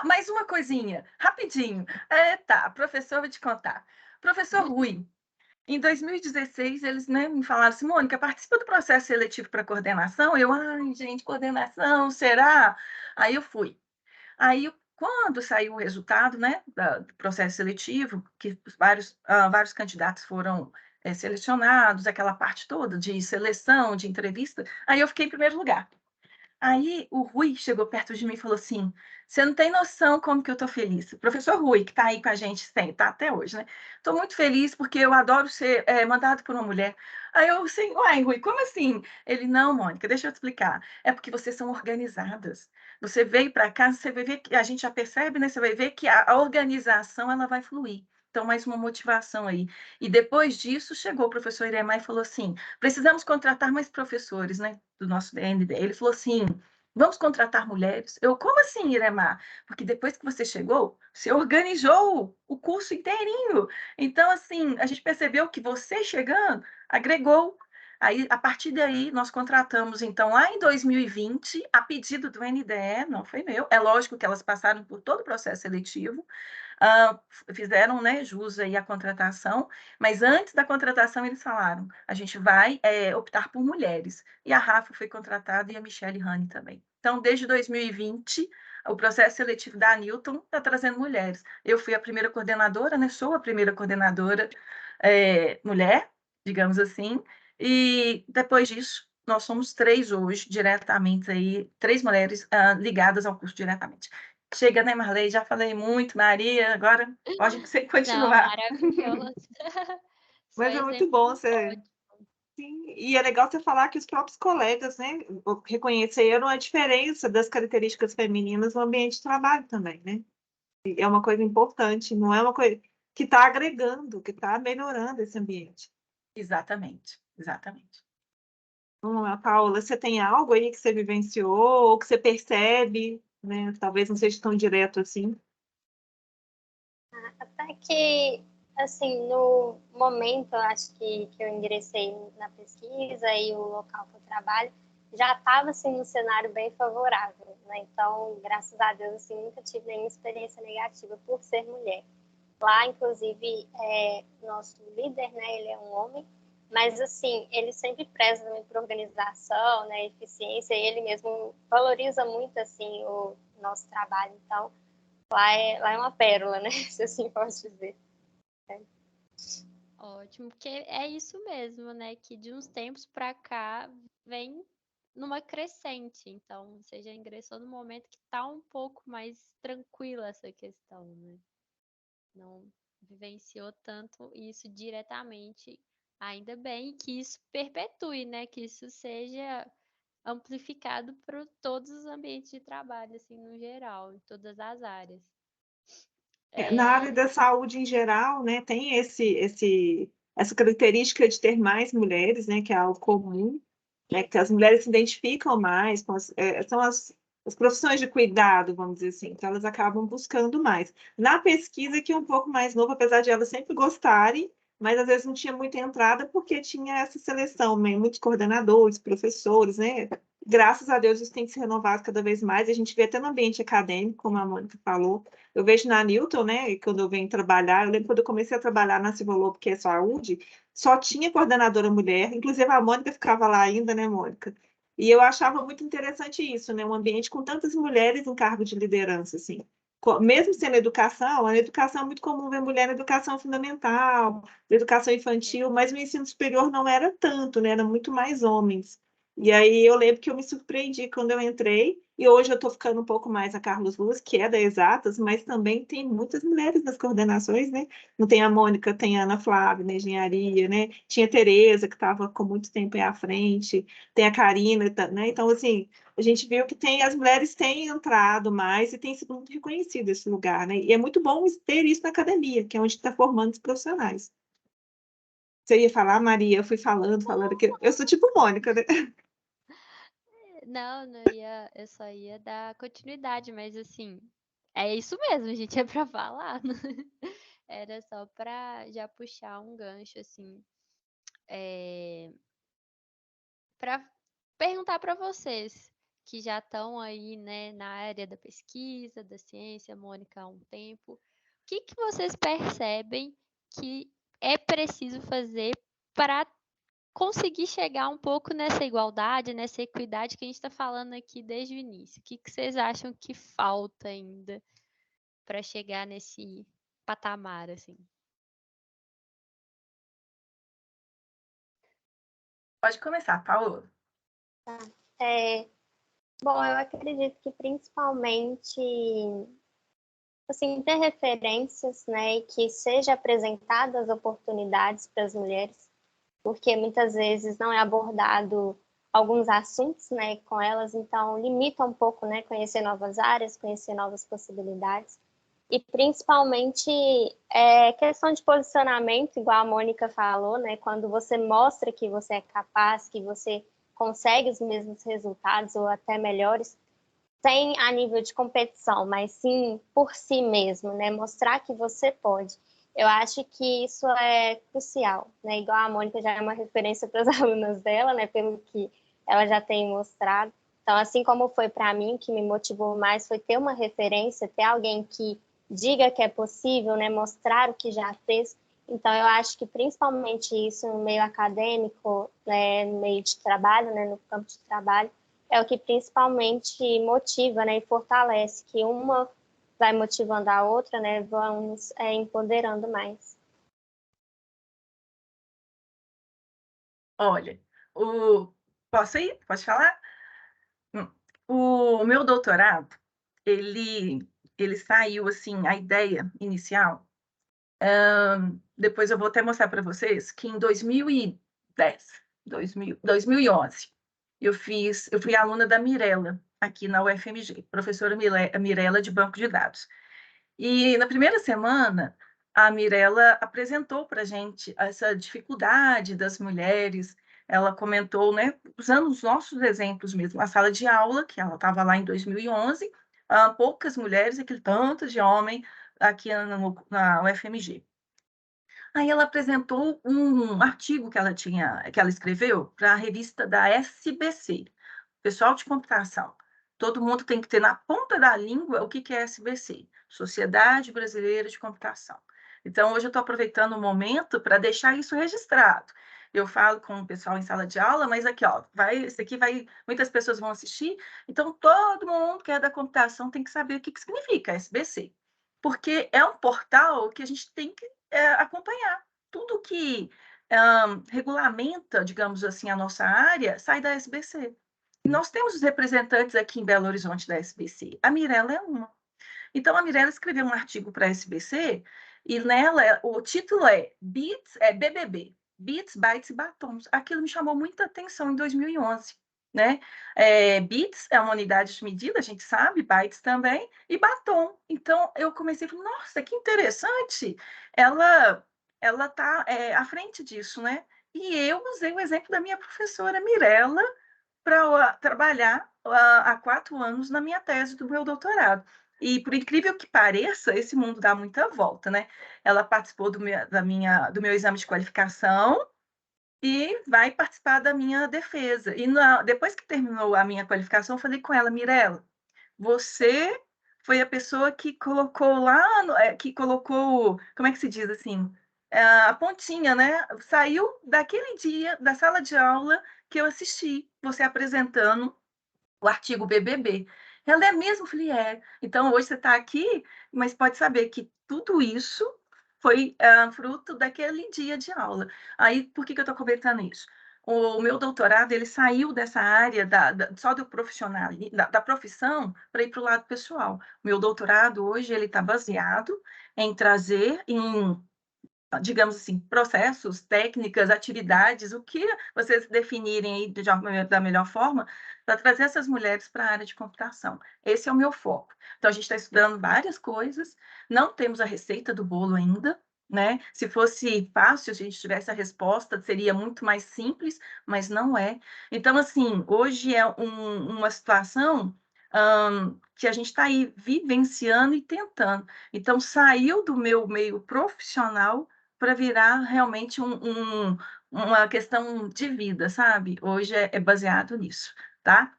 Mais uma coisinha, rapidinho. Tá, professor, vou te contar. Professor Rui, em 2016, eles, né, me falaram assim, Mônica, participa do processo seletivo para coordenação. Eu, ai, gente, coordenação, será? Aí eu fui. Aí, quando saiu o resultado, né, do processo seletivo, que vários candidatos foram selecionados, aquela parte toda de seleção, de entrevista, aí eu fiquei em primeiro lugar. Aí o Rui chegou perto de mim e falou assim: você não tem noção como que eu tô feliz. O professor Rui, que está aí com a gente sempre, tá até hoje, né? Estou muito feliz porque eu adoro ser mandado por uma mulher. Aí eu assim, uai, Rui, como assim? Ele, não, Mônica, deixa eu te explicar. É porque vocês são organizadas. Você veio para cá, você vai ver que a gente já percebe, né? Você vai ver que a organização ela vai fluir. Então, mais uma motivação aí. E depois disso, chegou o professor Iremar e falou assim: precisamos contratar mais professores, né? Do nosso DND. Ele falou assim: vamos contratar mulheres? Eu, como assim, Iremar? Porque depois que você chegou, você organizou o curso inteirinho. Então, assim, a gente percebeu que você chegando agregou. Aí, a partir daí, nós contratamos, então, lá em 2020, a pedido do NDE, não foi meu, é lógico que elas passaram por todo o processo seletivo, fizeram, né, jus aí à contratação, mas antes da contratação eles falaram, a gente vai optar por mulheres, e a Rafa foi contratada e a Michelle Honey também. Então, desde 2020, o processo seletivo da Newton está trazendo mulheres. Eu fui a primeira coordenadora, né, sou a primeira coordenadora mulher, digamos assim, e depois disso, nós somos 3 hoje, diretamente aí, 3 mulheres ligadas ao curso diretamente. Chega, né, Marley? Já falei muito, Maria, agora pode você Não, continuar. maravilhoso. Só Mas é muito exemplo bom você. ótimo. Sim, e é legal você falar que os próprios colegas, né, reconheceram a diferença das características femininas no ambiente de trabalho também, né? E é uma coisa importante, não é uma coisa que está agregando, que está melhorando esse ambiente. Exatamente, exatamente. Vamos lá, Paula, você tem algo aí que você vivenciou ou que você percebe, né? Talvez não seja tão direto assim. Até que, assim, no momento, eu acho que eu ingressei na pesquisa e o local que eu trabalho, já estava, assim, um cenário bem favorável, né? Então, graças a Deus, assim, nunca tive nenhuma experiência negativa por ser mulher. Lá, inclusive, nosso líder, né, ele é um homem, mas, assim, ele sempre preza também por organização, né, eficiência, e ele mesmo valoriza muito, assim, o nosso trabalho. Então, lá é uma pérola, né, se assim posso dizer. Ótimo, porque é isso mesmo, né? Que de uns tempos para cá vem numa crescente. Então, você já ingressou no momento que tá um pouco mais tranquila essa questão, né? Não vivenciou tanto isso diretamente, ainda bem que isso perpetue, né? Que isso seja amplificado para todos os ambientes de trabalho, assim, no geral, em todas as áreas. Na área da saúde em geral, né, tem essa característica de ter mais mulheres, né, que é algo comum, né, que as mulheres se identificam mais com são as profissões de cuidado, vamos dizer assim, então elas acabam buscando mais. Na pesquisa, que é um pouco mais novo, apesar de elas sempre gostarem, mas às vezes não tinha muita entrada porque tinha essa seleção, né, muitos coordenadores, professores, né? Graças a Deus isso tem se renovado cada vez mais, a gente vê até no ambiente acadêmico, como a Mônica falou. Eu vejo na Newton, né, quando eu venho trabalhar, eu lembro quando eu comecei a trabalhar na Civolop, que é saúde, só tinha coordenadora mulher, inclusive a Mônica ficava lá ainda, né, Mônica? E eu achava muito interessante isso, né, um ambiente com tantas mulheres em cargo de liderança, assim. Mesmo sendo educação, a educação é muito comum ver mulher na educação fundamental, na educação infantil, mas no ensino superior não era tanto, né, era muito mais homens. E aí eu lembro que eu me surpreendi quando eu entrei, e hoje eu estou ficando um pouco mais a Carlos Luz, que é da Exatas, mas também tem muitas mulheres nas coordenações, né? Não tem a Mônica, tem a Ana Flávia na engenharia, né? Tinha a Tereza, que estava com muito tempo aí à frente, tem a Karina, né? Então, assim, a gente viu que as mulheres têm entrado mais e tem sido muito reconhecido esse lugar, né? E é muito bom ter isso na academia, que é onde está formando os profissionais. Você ia falar, Maria, eu fui falando, que eu sou tipo Mônica, né? Não, eu só ia dar continuidade, mas assim, é isso mesmo, gente, é pra falar. Era só pra já puxar um gancho, assim, pra perguntar pra vocês que já estão aí, né, na área da pesquisa, da ciência, Mônica, há um tempo, o que que vocês percebem que é preciso fazer para conseguir chegar um pouco nessa igualdade, nessa equidade que a gente está falando aqui desde o início? O que que vocês acham que falta ainda para chegar nesse patamar, assim? Pode começar, Paulo. Bom, eu acredito que principalmente, assim, ter referências, né, e que seja apresentadas oportunidades para as mulheres, porque muitas vezes não é abordado alguns assuntos, né, com elas, então limita um pouco, né, conhecer novas áreas, conhecer novas possibilidades. E principalmente questão de posicionamento, igual a Mônica falou, né, quando você mostra que você é capaz, que você consegue os mesmos resultados ou até melhores, sem a nível de competição, mas sim por si mesmo, né, mostrar que você pode. Eu acho que isso é crucial, né? Igual a Mônica já é uma referência para as alunas dela, né? Pelo que ela já tem mostrado. Então, assim como foi para mim, o que me motivou mais foi ter uma referência, ter alguém que diga que é possível, né? Mostrar o que já fez. Então, eu acho que principalmente isso no meio acadêmico, né? No meio de trabalho, né? No campo de trabalho, é o que principalmente motiva, né? E fortalece, que uma vai motivando a outra, né? Vamos empoderando mais. Olha, posso ir? Pode falar? O meu doutorado, ele saiu assim, a ideia inicial. Depois eu vou até mostrar para vocês que em 2010, 2011, eu fui aluna da Mirella aqui na UFMG, professora Mirella de banco de dados. E na primeira semana, a Mirella apresentou para a gente essa dificuldade das mulheres. Ela comentou, né, usando os nossos exemplos mesmo, a sala de aula, que ela estava lá em 2011, poucas mulheres, aquele tanto de homem aqui na UFMG. Aí ela apresentou um artigo que ela escreveu para a revista da SBC, Pessoal de Computação. Todo mundo tem que ter na ponta da língua o que é SBC, Sociedade Brasileira de Computação. Então, hoje eu estou aproveitando o momento para deixar isso registrado. Eu falo com o pessoal em sala de aula, mas aqui, ó, isso aqui muitas pessoas vão assistir, então todo mundo que é da computação tem que saber o que significa SBC, porque é um portal que a gente tem que acompanhar. Tudo que regulamenta, digamos assim, a nossa área, sai da SBC. Nós temos os representantes aqui em Belo Horizonte da SBC. A Mirella é uma. Então, a Mirella escreveu um artigo para a SBC e nela o título é BBB, Bits, Bytes e Batons. Aquilo me chamou muita atenção em 2011. Né? Bits é uma unidade de medida, a gente sabe, bytes também, e batom. Então, eu comecei a falar, nossa, que interessante, ela está à frente disso, né? E eu usei o exemplo da minha professora Mirella para trabalhar há 4 anos na minha tese do meu doutorado. E, por incrível que pareça, esse mundo dá muita volta, né? Ela participou do meu exame de qualificação e vai participar da minha defesa. E depois que terminou a minha qualificação, eu falei com ela, Mirella, você foi a pessoa que colocou lá, que colocou, como é que se diz assim, a pontinha, né? Saiu daquele dia, da sala de aula, que eu assisti, você apresentando o artigo BBB. Ela é mesmo? Eu falei, é. Então, hoje você está aqui, mas pode saber que tudo isso foi fruto daquele dia de aula. Aí, por que eu estou comentando isso? O meu doutorado, ele saiu dessa área só do profissional, da profissão, para ir para o lado pessoal. O meu doutorado, hoje, ele está baseado em trazer digamos assim, processos, técnicas, atividades, o que vocês definirem aí da melhor forma, para trazer essas mulheres para a área de computação. Esse é o meu foco. Então, a gente está estudando várias coisas, não temos a receita do bolo ainda, né? Se fosse fácil, se a gente tivesse a resposta, seria muito mais simples, mas não é. Então, assim, hoje é uma situação que a gente está aí vivenciando e tentando. Então, saiu do meu meio profissional para virar realmente uma questão de vida, sabe? Hoje é baseado nisso, tá?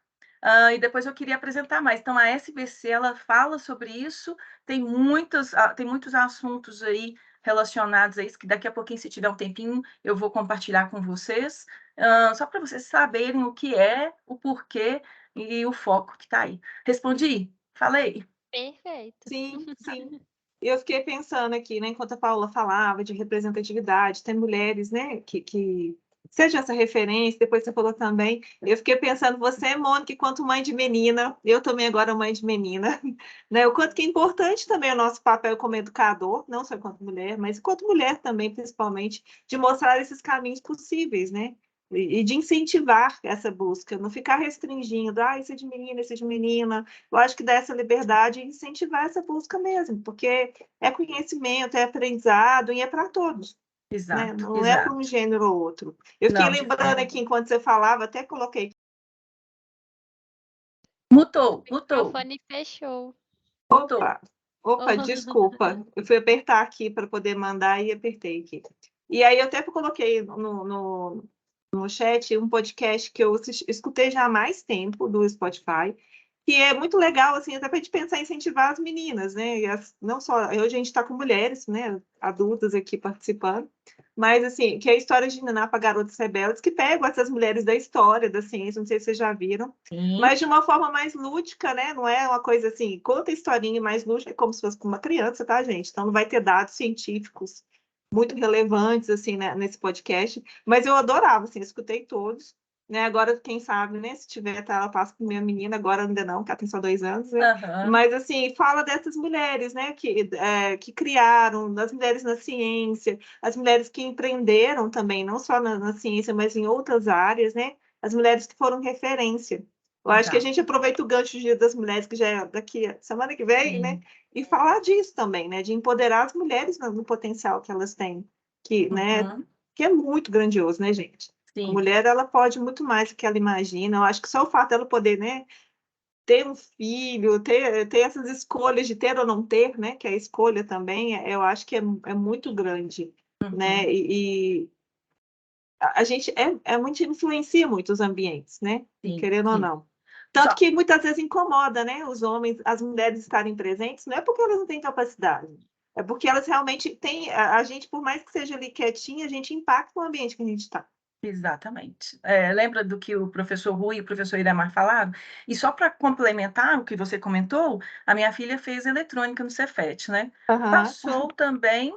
E depois eu queria apresentar mais. Então, a SBC, ela fala sobre isso, tem muitos assuntos aí relacionados a isso, que daqui a pouquinho, se tiver um tempinho, eu vou compartilhar com vocês, só para vocês saberem o que é, o porquê e o foco que está aí. Respondi? Falei? Perfeito. Sim, sim. E eu fiquei pensando aqui, né, enquanto a Paula falava de representatividade, tem mulheres, né, que sejam essa referência, depois você falou também, eu fiquei pensando, você, Mônica, enquanto mãe de menina, eu também agora mãe de menina, né, o quanto que é importante também o nosso papel como educador, não só enquanto mulher, mas enquanto mulher também, principalmente, de mostrar esses caminhos possíveis, né, e de incentivar essa busca, não ficar restringindo, isso é de menina, isso é de menina. Eu acho que dá essa liberdade e incentivar essa busca mesmo, porque é conhecimento, é aprendizado e é para todos, né? Exato, Não é para um gênero ou outro. Eu fiquei Não, lembrando aqui, enquanto você falava, até coloquei. Mutou. O microfone fechou. Opa! Opa, desculpa. Eu fui apertar aqui para poder mandar e apertei aqui. E aí eu até coloquei no chat um podcast que eu escutei já há mais tempo do Spotify, que é muito legal, assim, até para a gente pensar em incentivar as meninas, né? Não só, hoje a gente está com mulheres, né, adultas aqui participando, mas, assim, que é a história de Niná para Garotas Rebeldes, que pegam essas mulheres da história, da ciência, não sei se vocês já viram, Sim. mas de uma forma mais lúdica, né? Não é uma coisa assim, conta a historinha mais lúdica, como se fosse com uma criança, tá, gente? Então não vai ter dados científicos muito relevantes, assim, né, nesse podcast, mas eu adorava, assim, escutei todos, né? Agora, quem sabe, né? Se tiver, tá, ela passa com minha menina, agora ainda não, porque ela tem só 2 anos, né? Mas, assim, fala dessas mulheres, né? Que criaram, das mulheres na ciência, as mulheres que empreenderam também, não só na ciência, mas em outras áreas, né? As mulheres que foram referência. Eu acho que a gente aproveita o gancho do Dia das Mulheres, que já é daqui semana que vem, né? E falar disso também, né? De empoderar as mulheres no potencial que elas têm, né? Que é muito grandioso, né, gente? Sim. A mulher, ela pode muito mais do que ela imagina. Eu acho que só o fato dela poder, né, ter um filho, ter essas escolhas de ter ou não ter, né, que é a escolha também, eu acho que é muito grande, né? E a gente muito influencia muito os ambientes, né? Sim, Querendo ou sim. não. Tanto que muitas vezes incomoda, né? Os homens, as mulheres estarem presentes, não é porque elas não têm capacidade, é porque elas realmente têm. A gente, por mais que seja ali quietinha, a gente impacta o ambiente que a gente está. Exatamente. Lembra do que o professor Rui e o professor Iramar falaram? E só para complementar o que você comentou, a minha filha fez eletrônica no Cefet, né? Passou também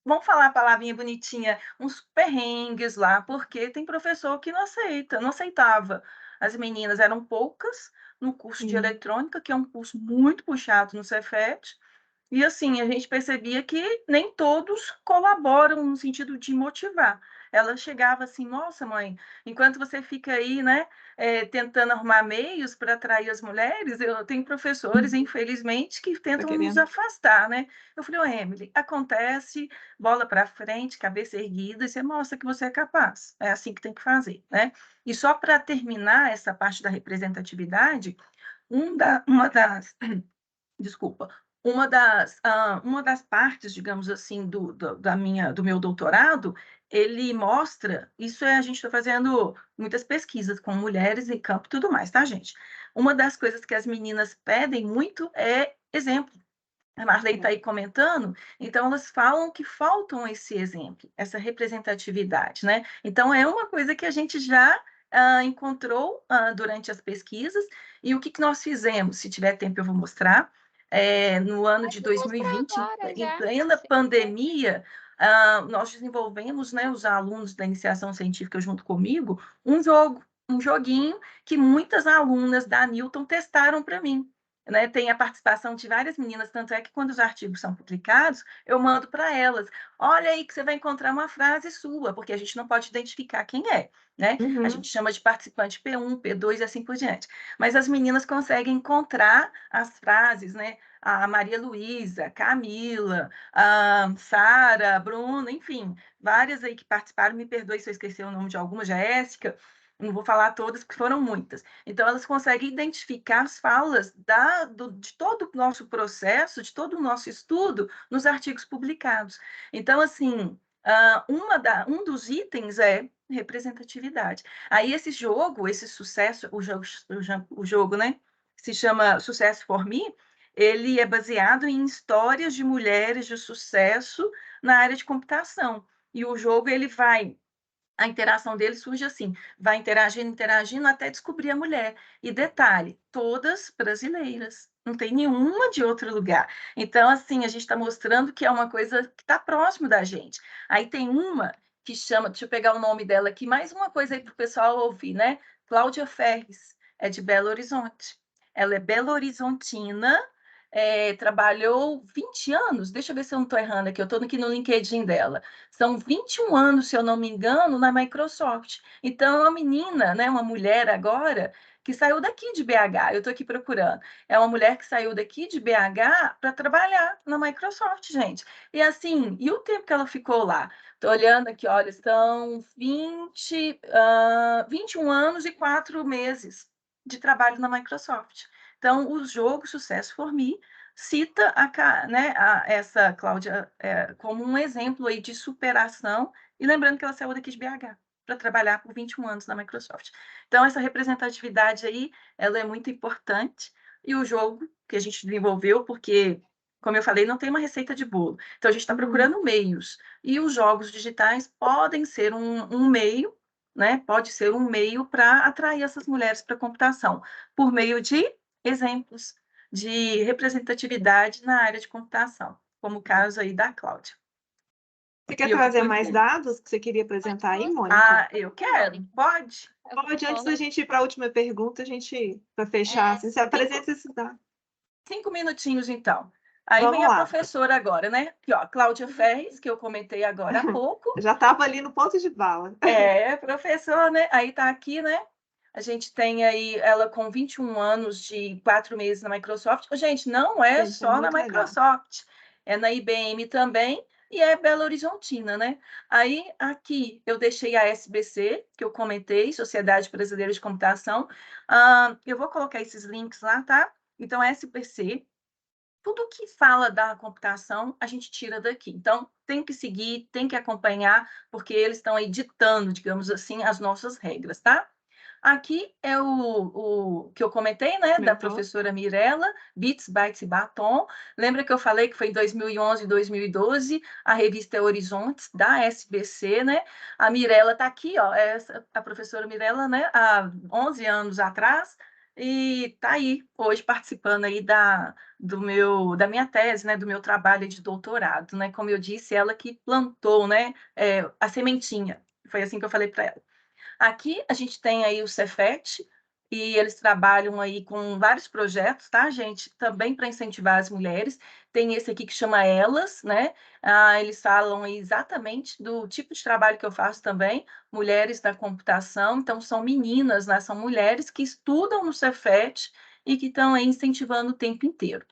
vamos falar a palavrinha bonitinha, uns perrengues lá, porque tem professor que não aceitava. As meninas eram poucas no curso de eletrônica, que é um curso muito puxado no Cefet, e assim, a gente percebia que nem todos colaboram no sentido de motivar. Ela chegava assim, nossa, mãe, enquanto você fica aí, né, tentando arrumar meios para atrair as mulheres, eu tenho professores, infelizmente, que tentam nos afastar, né? Eu falei, ô, Emily, acontece, bola para frente, cabeça erguida, e você mostra que você é capaz. É assim que tem que fazer, né? E só para terminar essa parte da representatividade, uma das desculpa, uma das partes, digamos assim, do meu doutorado, ele mostra, a gente está fazendo muitas pesquisas com mulheres em campo e tudo mais, tá, gente? Uma das coisas que as meninas pedem muito é exemplo. A Marley está aí comentando, então elas falam que faltam esse exemplo, essa representatividade, né? Então é uma coisa que a gente já encontrou durante as pesquisas, e o que nós fizemos, se tiver tempo eu vou mostrar, no ano de 2020, em plena pandemia, nós desenvolvemos, né, os alunos da iniciação científica junto comigo, um joguinho que muitas alunas da Newton testaram para mim. Né, tem a participação de várias meninas, tanto é que quando os artigos são publicados, eu mando para elas, olha aí que você vai encontrar uma frase sua, porque a gente não pode identificar quem é, né? A gente chama de participante P1, P2 e assim por diante. Mas as meninas conseguem encontrar as frases, né? A Maria Luísa, Camila, a Sara, a Bruna, enfim, várias aí que participaram, me perdoe se eu esqueci o nome de alguma, Jéssica, não vou falar todas, porque foram muitas. Então, elas conseguem identificar as falas de todo o nosso processo, de todo o nosso estudo, nos artigos publicados. Então, assim, um dos itens é representatividade. Aí, esse sucesso, o jogo, né? Se chama Sucesso for Me, ele é baseado em histórias de mulheres de sucesso na área de computação. E o jogo, a interação dele surge assim, vai interagindo até descobrir a mulher. E detalhe, todas brasileiras, não tem nenhuma de outro lugar. Então, assim, a gente está mostrando que é uma coisa que está próximo da gente. Aí tem uma que chama, deixa eu pegar o nome dela aqui, mais uma coisa aí para o pessoal ouvir, né? Cláudia Ferres, é de Belo Horizonte. Ela é belo-horizontina, trabalhou 20 anos, deixa eu ver se eu não estou errando aqui, eu estou aqui no LinkedIn dela. São 21 anos, se eu não me engano, na Microsoft. Então, é uma menina, né, uma mulher agora, que saiu daqui de BH, eu estou aqui procurando. É uma mulher que saiu daqui de BH para trabalhar na Microsoft, gente. E assim, e o tempo que ela ficou lá? Estou olhando aqui, olha, são 21 anos e 4 meses de trabalho na Microsoft. Então, o jogo Sucesso for Me cita essa Cláudia como um exemplo aí de superação, e lembrando que ela saiu daqui de BH para trabalhar por 21 anos na Microsoft. Então, essa representatividade aí, ela é muito importante, e o jogo que a gente desenvolveu, porque, como eu falei, não tem uma receita de bolo. Então, a gente está procurando meios, e os jogos digitais podem ser um meio, né? Pode ser um meio para atrair essas mulheres para a computação, por meio de exemplos de representatividade na área de computação, como o caso aí da Cláudia. Você quer trazer mais dados que você queria apresentar aí, Mônica? Ah, eu quero. Pode? Pode, antes da gente ir para a última pergunta, para fechar, assim, você apresenta esses dados. 5 minutinhos, então. Aí Vamos vem a lá. professora agora, né? Aqui, ó, Cláudia Ferres, que eu comentei agora há pouco. Já estava ali no ponto de bala. Professora, né? Aí está aqui, né? A gente tem aí ela com 21 anos de 4 meses na Microsoft. Gente, não é só na Microsoft, é na IBM também, e é Belo Horizontina, né? Aí, aqui, eu deixei a SBC, que eu comentei, Sociedade Brasileira de Computação. Eu vou colocar esses links lá, tá? Então, a SBC, tudo que fala da computação, a gente tira daqui. Então, tem que seguir, tem que acompanhar, porque eles estão aí ditando, digamos assim, as nossas regras, tá? Aqui é o que eu comentei, né, da professora Mirella, Bits, Bytes e Batom. Lembra que eu falei que foi em 2011 e 2012, a revista Horizontes, da SBC, né? A Mirella está aqui, ó, a professora Mirella, né, há 11 anos atrás, e está aí, hoje, participando aí da minha tese, né, do meu trabalho de doutorado, né? Como eu disse, ela que plantou, né, a sementinha. Foi assim que eu falei para ela. Aqui a gente tem aí o Cefet, e eles trabalham aí com vários projetos, tá, gente? Também para incentivar as mulheres. Tem esse aqui que chama Elas, né? Eles falam aí exatamente do tipo de trabalho que eu faço também, mulheres da computação. Então, são meninas, né? São mulheres que estudam no Cefet e que estão aí incentivando o tempo inteiro.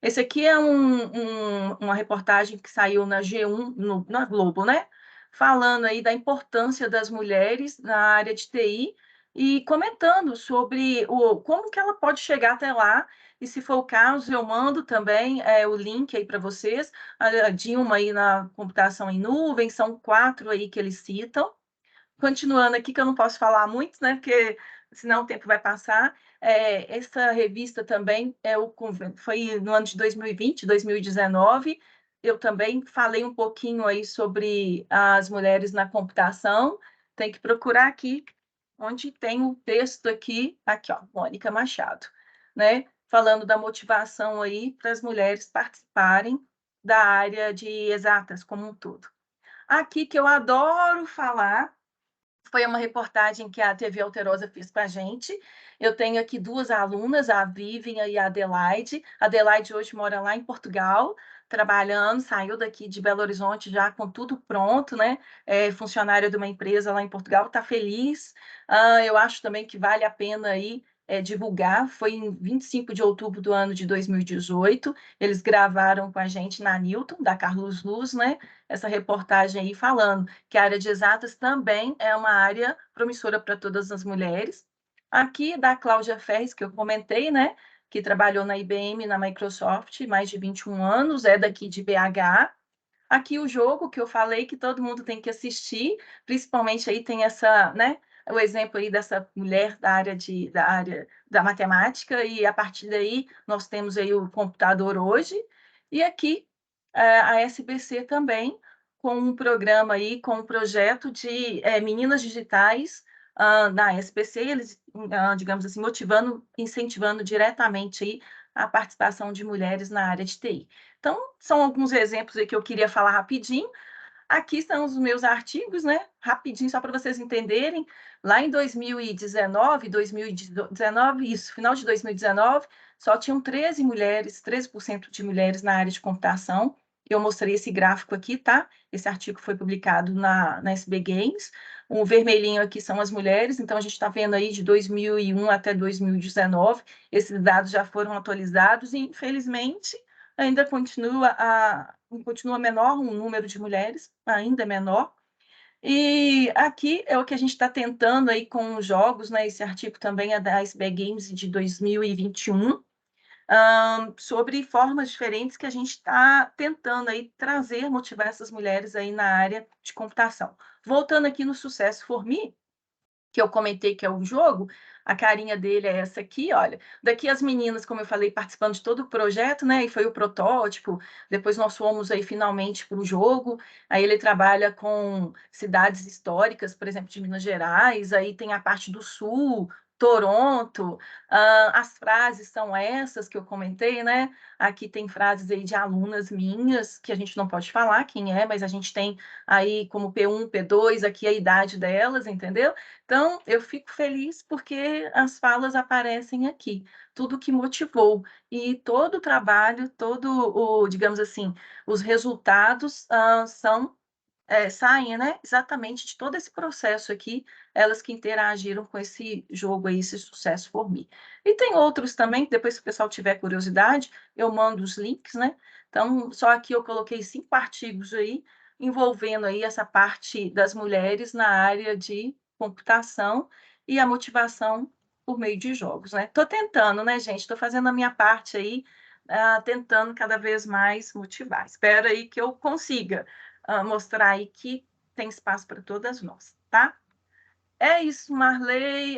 Esse aqui é uma reportagem que saiu na G1, na Globo, né? Falando aí da importância das mulheres na área de TI e comentando sobre como que ela pode chegar até lá. E se for o caso, eu mando também o link aí para vocês. A Dilma aí na computação em nuvem, são 4 aí que eles citam. Continuando aqui, que eu não posso falar muito, né? Porque senão o tempo vai passar. Essa revista também foi no ano de 2020, 2019. Eu também falei um pouquinho aí sobre as mulheres na computação. Tem que procurar aqui, onde tem o texto aqui, ó, Mônica Machado, né? Falando da motivação aí para as mulheres participarem da área de exatas como um todo. Aqui que eu adoro falar, foi uma reportagem que a TV Alterosa fez para a gente. Eu tenho aqui 2 alunas, a Vivian e a Adelaide. A Adelaide hoje mora lá em Portugal, trabalhando, saiu daqui de Belo Horizonte já com tudo pronto, né? Funcionária de uma empresa lá em Portugal, está feliz. Eu acho também que vale a pena aí divulgar. Foi em 25 de outubro do ano de 2018. Eles gravaram com a gente na Newton, da Carlos Luz, né? Essa reportagem aí falando que a área de exatas também é uma área promissora para todas as mulheres. Aqui da Cláudia Ferres, que eu comentei, né? Que trabalhou na IBM, na Microsoft, mais de 21 anos, é daqui de BH. Aqui o jogo que eu falei que todo mundo tem que assistir, principalmente aí tem essa, né? O exemplo aí dessa mulher da área da matemática, e a partir daí nós temos aí o computador hoje. E aqui a SBC também, com um programa aí, com um projeto de meninas digitais na SBC, eles, digamos assim, motivando, incentivando diretamente aí a participação de mulheres na área de TI. Então, são alguns exemplos aí que eu queria falar rapidinho. Aqui estão os meus artigos, né? Rapidinho, só para vocês entenderem. Lá em 2019, isso, final de 2019, só tinham 13% de mulheres na área de computação. Eu mostrei esse gráfico aqui, tá? Esse artigo foi publicado na SB Games. O vermelhinho aqui são as mulheres, então a gente está vendo aí de 2001 até 2019. Esses dados já foram atualizados e, infelizmente, ainda continua menor o número de mulheres, ainda menor. E aqui é o que a gente está tentando aí com os jogos, né? Esse artigo também é da SB Games de 2021. sobre formas diferentes que a gente está tentando aí trazer, motivar essas mulheres aí na área de computação. Voltando aqui no Sucesso For Me, que eu comentei que é o jogo, a carinha dele é essa aqui, olha. Daqui as meninas, como eu falei, participando de todo o projeto, né? E foi o protótipo. Depois nós fomos aí finalmente para o jogo. Aí ele trabalha com cidades históricas, por exemplo, de Minas Gerais. Aí tem a parte do Sul, Toronto. As frases são essas que eu comentei, né? Aqui tem frases aí de alunas minhas, que a gente não pode falar quem é, mas a gente tem aí como P1, P2, aqui a idade delas, entendeu? Então, eu fico feliz porque as falas aparecem aqui, tudo que motivou. E todo o trabalho, digamos assim, os resultados saem, né, exatamente de todo esse processo aqui, elas que interagiram com esse jogo aí, esse Sucesso For Me. E tem outros também, que depois, se o pessoal tiver curiosidade, eu mando os links, né? Então, só aqui eu coloquei 5 artigos aí, envolvendo aí essa parte das mulheres na área de computação e a motivação por meio de jogos, né? Estou tentando, né, gente? Estou fazendo a minha parte aí, tentando cada vez mais motivar. Espero aí que eu consiga mostrar aí que tem espaço para todas nós, tá? É isso, Marley.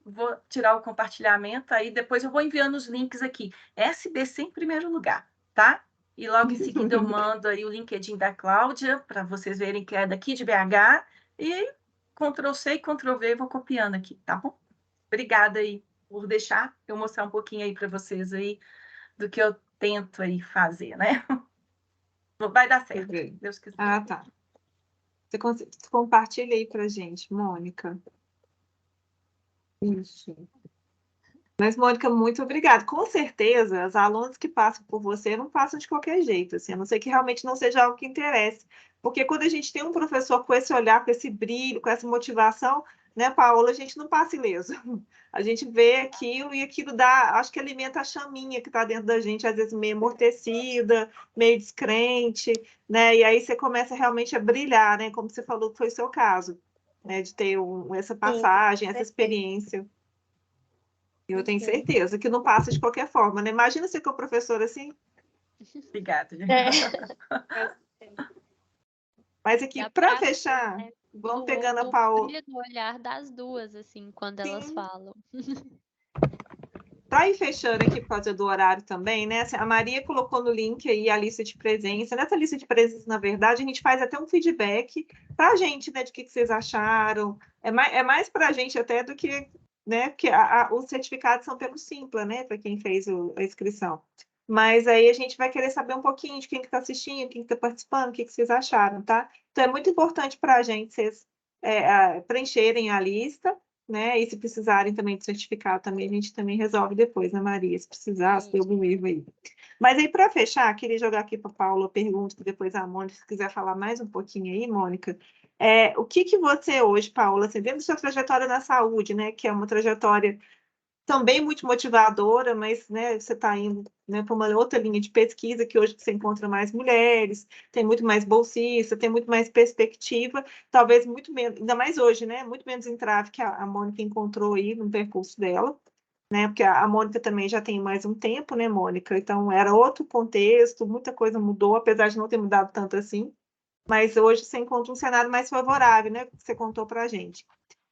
Vou tirar o compartilhamento aí, depois eu vou enviando os links aqui. SBC em primeiro lugar, tá? E logo em seguida eu mando aí o LinkedIn da Cláudia, para vocês verem que é daqui de BH, e Ctrl+C e Ctrl+V vou copiando aqui, tá bom? Obrigada aí por deixar eu mostrar um pouquinho aí para vocês aí do que eu tento aí fazer, né? Vai dar certo, Deus quiser. Ah, tá. Você compartilha aí para gente, Mônica. Isso. Mas, Mônica, muito obrigada. Com certeza, os alunos que passam por você não passam de qualquer jeito, assim, a não ser que realmente não seja algo que interesse. Porque quando a gente tem um professor com esse olhar, com esse brilho, com essa motivação, né, Paola, a gente não passa ileso. A gente vê aquilo e aquilo dá, acho que alimenta a chaminha que está dentro da gente, às vezes meio amortecida, meio descrente, né? E aí você começa realmente a brilhar, né? Como você falou que foi o seu caso, né? De ter essa passagem, essa experiência. Eu tenho certeza que não passa de qualquer forma, né? Imagina você com o professor assim. Obrigada. Mas aqui, para fechar, vamos pegando a Paola. No olhar das duas, assim, quando elas falam. Para ir fechando aqui por causa do horário também, né? A Maria colocou no link aí a lista de presença. Nessa lista de presença, na verdade, a gente faz até um feedback para a gente, né? De que vocês acharam. É mais para a gente até do que, né? Porque os certificados são pelo Simpla, né? Para quem fez a inscrição. Mas aí a gente vai querer saber um pouquinho de quem está assistindo, quem está participando, o que vocês acharam, tá? Então é muito importante para a gente vocês preencherem a lista, né? E se precisarem também de certificado, também a gente também resolve depois, né, Maria? Se precisar, se tem algum erro aí. Mas aí, para fechar, queria jogar aqui para a Paula a pergunta, que depois a Mônica, se quiser falar mais um pouquinho aí, Mônica. O que você hoje, Paula, assim, dentro da sua trajetória na saúde, né? Que é uma trajetória também muito motivadora, mas, né, você está indo, né, para uma outra linha de pesquisa, que hoje você encontra mais mulheres, tem muito mais bolsista, tem muito mais perspectiva, talvez muito menos, ainda mais hoje, né, muito menos entrave que a Mônica encontrou aí no percurso dela, né, porque a Mônica também já tem mais um tempo, né, Mônica, então era outro contexto, muita coisa mudou, apesar de não ter mudado tanto assim, mas hoje você encontra um cenário mais favorável, né, que você contou para a gente.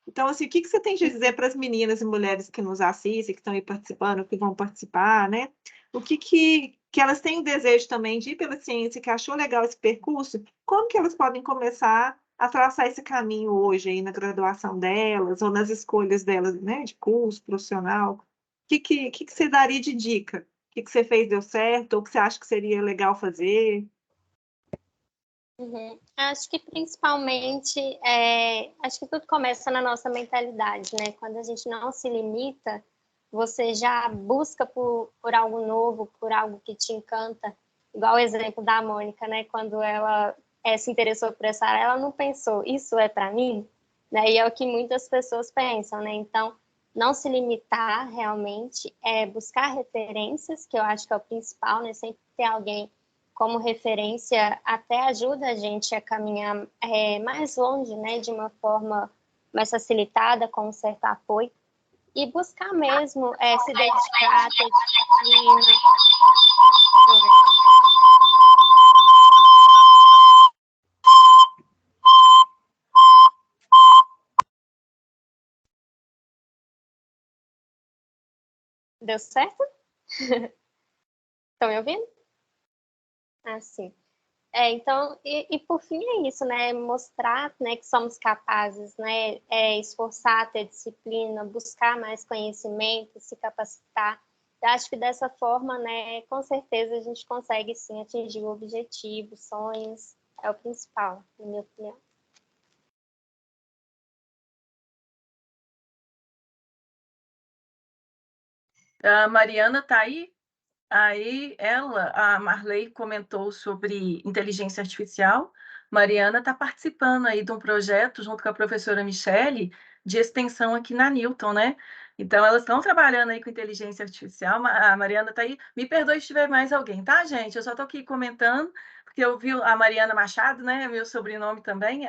Então, assim, o que você tem de dizer para as meninas e mulheres que nos assistem, que estão aí participando, que vão participar, né? O que elas têm o desejo também de ir pela ciência, que achou legal esse percurso, como que elas podem começar a traçar esse caminho hoje aí na graduação delas, ou nas escolhas delas, né? De curso, profissional. O que você daria de dica? O que você fez deu certo, ou o que você acha que seria legal fazer? Acho que principalmente, acho que tudo começa na nossa mentalidade, né? Quando a gente não se limita, você já busca por algo novo, por algo que te encanta. Igual o exemplo da Mônica, né? Quando ela se interessou por essa área, ela não pensou, isso é para mim? Né? E é o que muitas pessoas pensam, né? Então, não se limitar realmente, buscar referências, que eu acho que é o principal, né? Sempre ter alguém como referência até ajuda a gente a caminhar mais longe, né, de uma forma mais facilitada, com um certo apoio. e buscar mesmo se dedicar, ter disciplina. Deu certo? Estão me ouvindo? Ah, sim. Então, e por fim é isso, né? Mostrar, né, que somos capazes, né? Esforçar, ter disciplina, buscar mais conhecimento, se capacitar. Eu acho que dessa forma, né, com certeza a gente consegue sim atingir o objetivo, sonhos, é o principal, na minha opinião. A Mariana está aí? Aí a Marley comentou sobre inteligência artificial. Mariana está participando aí de um projeto junto com a professora Michele de extensão aqui na Newton, né? Então, elas estão trabalhando aí com inteligência artificial. A Mariana está aí. Me perdoe se tiver mais alguém, tá, gente? Eu só estou aqui comentando, porque eu vi a Mariana Machado, né? Meu sobrenome também,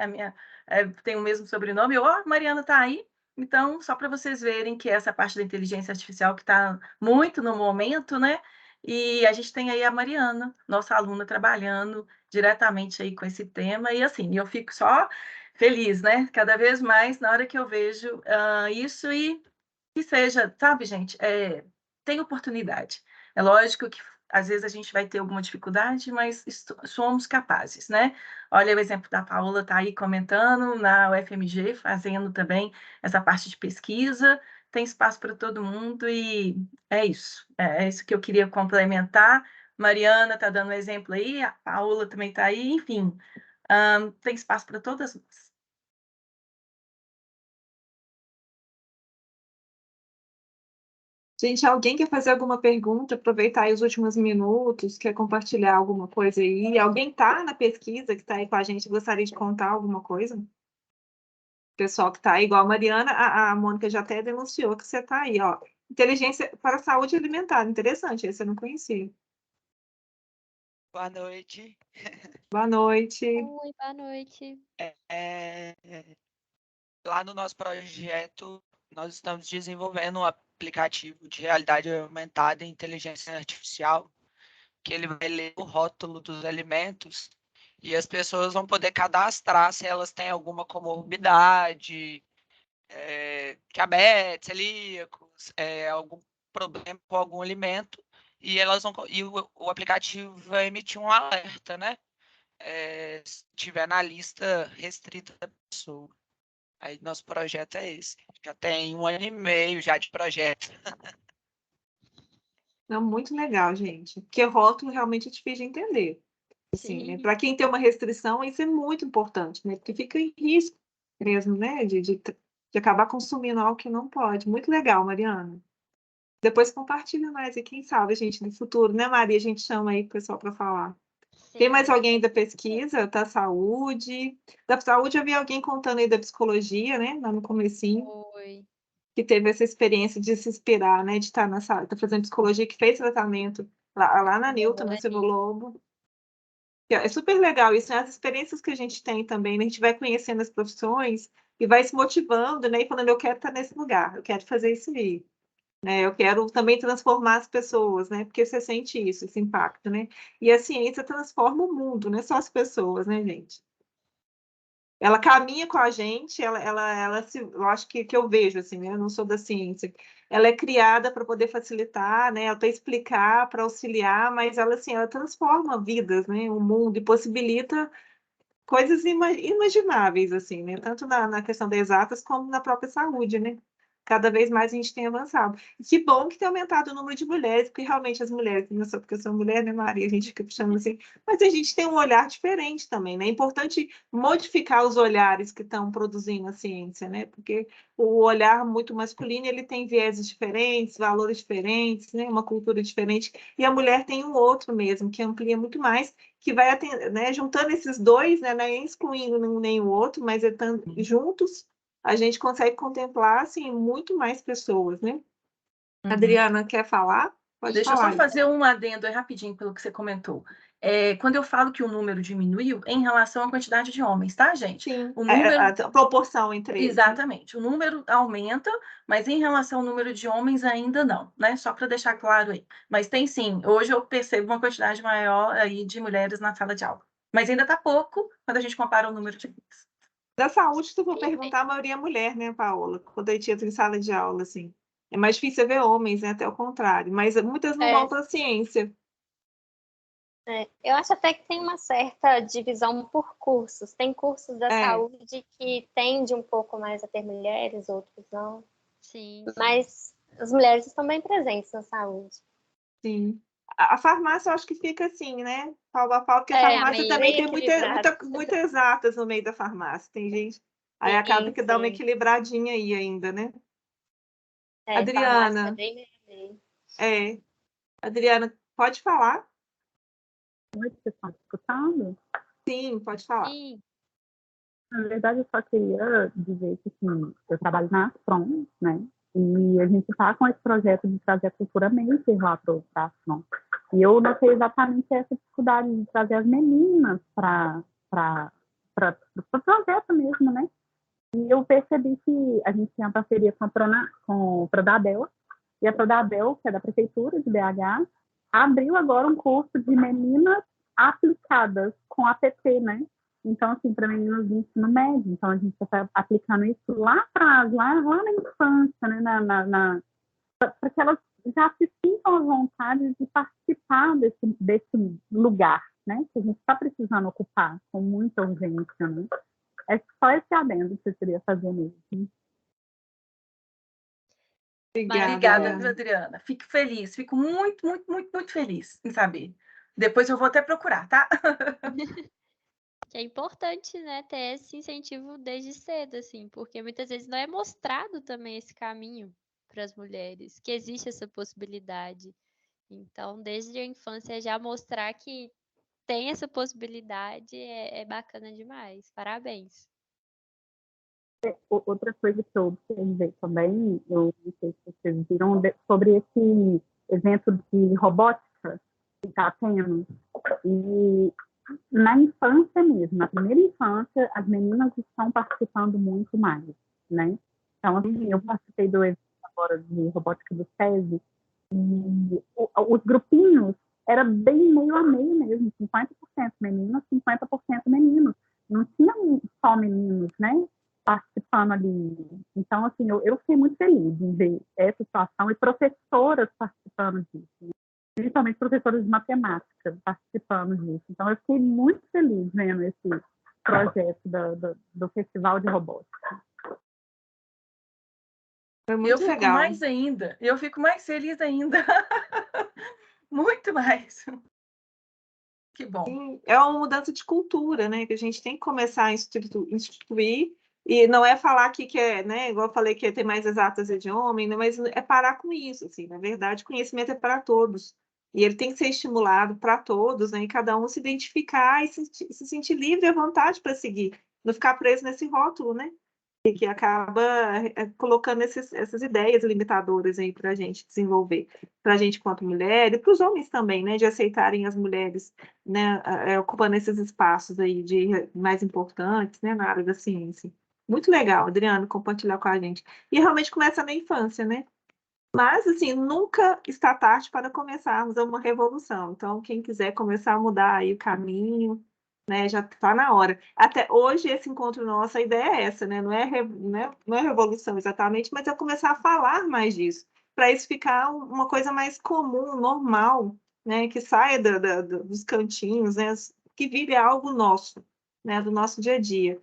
tem o mesmo sobrenome. Mariana está aí. Então, só para vocês verem que essa parte da inteligência artificial que está muito no momento, né? E a gente tem aí a Mariana, nossa aluna, trabalhando diretamente aí com esse tema. E assim, eu fico só feliz, né? Cada vez mais na hora que eu vejo isso e que seja, sabe, gente, tem oportunidade. É lógico que às vezes a gente vai ter alguma dificuldade, mas somos capazes, né? Olha o exemplo da Paola, está aí comentando na UFMG, fazendo também essa parte de pesquisa, tem espaço para todo mundo e é isso. É isso que eu queria complementar. Mariana está dando um exemplo aí, a Paola também está aí, enfim, tem espaço para todas nós. Gente, alguém quer fazer alguma pergunta? Aproveitar aí os últimos minutos, quer compartilhar alguma coisa aí? Alguém está na pesquisa que está aí com a gente, gostaria de contar alguma coisa? O pessoal que está aí, igual a Mariana, a Mônica já até denunciou que você está aí, ó. Inteligência para a saúde alimentar, interessante, esse eu não conhecia. Boa noite. Boa noite. Oi, boa noite. Lá no nosso projeto, nós estamos desenvolvendo um aplicativo de realidade aumentada e inteligência artificial, que ele vai ler o rótulo dos alimentos e as pessoas vão poder cadastrar se elas têm alguma comorbidade, diabetes, celíacos, algum problema com algum alimento, e o aplicativo vai emitir um alerta, né? Se tiver na lista restrita da pessoa. Aí nosso projeto é esse. Já tem 1 ano e meio já de projeto. Não, muito legal, gente. Porque rótulo realmente é difícil de entender. Assim, né? Para quem tem uma restrição, isso é muito importante, né? Porque fica em risco mesmo, né? De acabar consumindo algo que não pode. Muito legal, Mariana. Depois compartilha mais, e quem sabe a gente no futuro, né, Maria? A gente chama aí o pessoal para falar. Sim. Tem mais alguém da pesquisa, da saúde? Da saúde, eu vi alguém contando aí da psicologia, né? Lá no comecinho. Oi. Que teve essa experiência de se inspirar, né? De estar na sala, tá fazendo psicologia, que fez tratamento lá na Newton, no Silvio Lobo. É super legal isso, né? As experiências que a gente tem também, né? A gente vai conhecendo as profissões e vai se motivando, né? E falando, eu quero estar nesse lugar, eu quero fazer isso aí. Né? Eu quero também transformar as pessoas, né? Porque você sente isso, esse impacto, né? E a ciência transforma o mundo, não é só as pessoas, né, gente? Ela caminha com a gente, eu acho que eu vejo, assim, né? Eu não sou da ciência. Ela é criada para poder facilitar, né? Para explicar, para auxiliar, mas ela, assim, ela transforma vidas, né? O mundo e possibilita coisas inimagináveis, assim, né? Tanto na questão das exatas como na própria saúde, né? Cada vez mais a gente tem avançado. E que bom que tem aumentado o número de mulheres, porque realmente as mulheres, não é só porque eu sou mulher, né, Maria? A gente fica puxando assim, mas a gente tem um olhar diferente também, né? É importante modificar os olhares que estão produzindo a ciência, né? Porque o olhar muito masculino, ele tem vieses diferentes, valores diferentes, né? Uma cultura diferente, e a mulher tem um outro mesmo, que amplia muito mais, que vai atender, né, juntando esses dois, né, não é excluindo um nem o outro, mas juntos a gente consegue contemplar assim muito mais pessoas, né? Adriana, quer falar? Pode Deixa eu falar. só fazer um adendo aí rapidinho pelo que você comentou. quando eu falo que o número diminuiu, é em relação à quantidade de homens, tá, gente? Sim, O número... a proporção entre eles. Exatamente. O número aumenta, mas em relação ao número de homens ainda não, né? Só para deixar claro aí. Mas tem sim. Hoje eu percebo uma quantidade maior aí de mulheres na sala de aula. Mas ainda está pouco quando a gente compara o número de homens. Da saúde, se tu for perguntar, a maioria é mulher, né, Paola? Quando a gente entra em sala de aula, assim. É mais difícil ver homens, né? Até o contrário. Mas muitas não vão para a ciência. Eu acho até que tem uma certa divisão por cursos. Tem cursos da saúde que tende um pouco mais a ter mulheres, outros não. Sim. Mas as mulheres estão bem presentes na saúde. Sim. A farmácia, eu acho que fica assim, né? Pau a pau, porque a farmácia também tem muita exatas no meio da farmácia. Tem gente... Aí acaba que dá uma equilibradinha aí ainda, né? Adriana. Adriana, pode falar? Oi, vocês estão escutando? Sim, pode falar. Sim. Na verdade, eu só queria dizer que assim, eu trabalho na Afron, né? E a gente está com esse projeto de trazer a cultura maker lá para a Afron. E eu notei exatamente essa dificuldade de trazer as meninas para o projeto mesmo, né? E eu percebi que a gente tem uma parceria com a Prodabel, e a Prodabel, que é da Prefeitura de BH, abriu agora um curso de meninas aplicadas com APT, né? Então, assim, para meninas de ensino médio. Então, a gente está aplicando isso lá na infância, né? Para que elas já se sintam à vontade de participar desse lugar, né? Que a gente está precisando ocupar com muita urgência, né? É só esse adendo que eu queria fazer mesmo. Obrigada, Adriana. Fico feliz, fico muito, muito, muito, muito feliz em saber. Depois eu vou até procurar, tá? Que é importante, né, ter esse incentivo desde cedo, assim, porque muitas vezes não é mostrado também esse caminho para as mulheres, que existe essa possibilidade. Então, desde a infância já mostrar que tem essa possibilidade é bacana demais. Parabéns. Outra coisa que eu observei também, eu não sei se vocês viram, sobre esse evento de robótica que está tendo. E na infância mesmo, na primeira infância, as meninas estão participando muito mais, né? Então, assim, eu participei do evento agora de robótica do SESI, e os grupinhos era bem meio a meio mesmo, 50% meninas, 50% meninos. Não tinha só meninos, né? Participando ali. Então, assim, eu fiquei muito feliz em ver essa situação e professoras participando disso, né? Principalmente professoras de matemática participando disso. Então, eu fiquei muito feliz vendo esse projeto do Festival de Robótica. É muito eu legal. Eu fico mais feliz ainda. Muito mais. Que bom. Sim, é uma mudança de cultura, né? Que a gente tem que começar a instituir, e não é falar que é, né? Igual eu falei que é ter mais exatas de homem, né? Mas é parar com isso, assim. Na verdade, conhecimento é para todos. E ele tem que ser estimulado para todos, né? E cada um se identificar e se sentir livre à vontade para seguir. Não ficar preso nesse rótulo, né? E que acaba colocando essas ideias limitadoras aí para a gente desenvolver, para a gente quanto mulher, e para os homens também, né, de aceitarem as mulheres, né, ocupando esses espaços aí mais importantes, né, na área da ciência. Muito legal, Adriano, compartilhar com a gente. E realmente começa na infância, né? Mas, assim, nunca está tarde para começarmos uma revolução. Então, quem quiser começar a mudar aí o caminho, né, já está na hora. Até hoje, esse encontro nosso, a ideia é essa, né? Não é revolução exatamente, mas é começar a falar mais disso, para isso ficar uma coisa mais comum, normal, né? Que saia dos cantinhos, né? Que vire algo nosso, né? Do nosso dia a dia.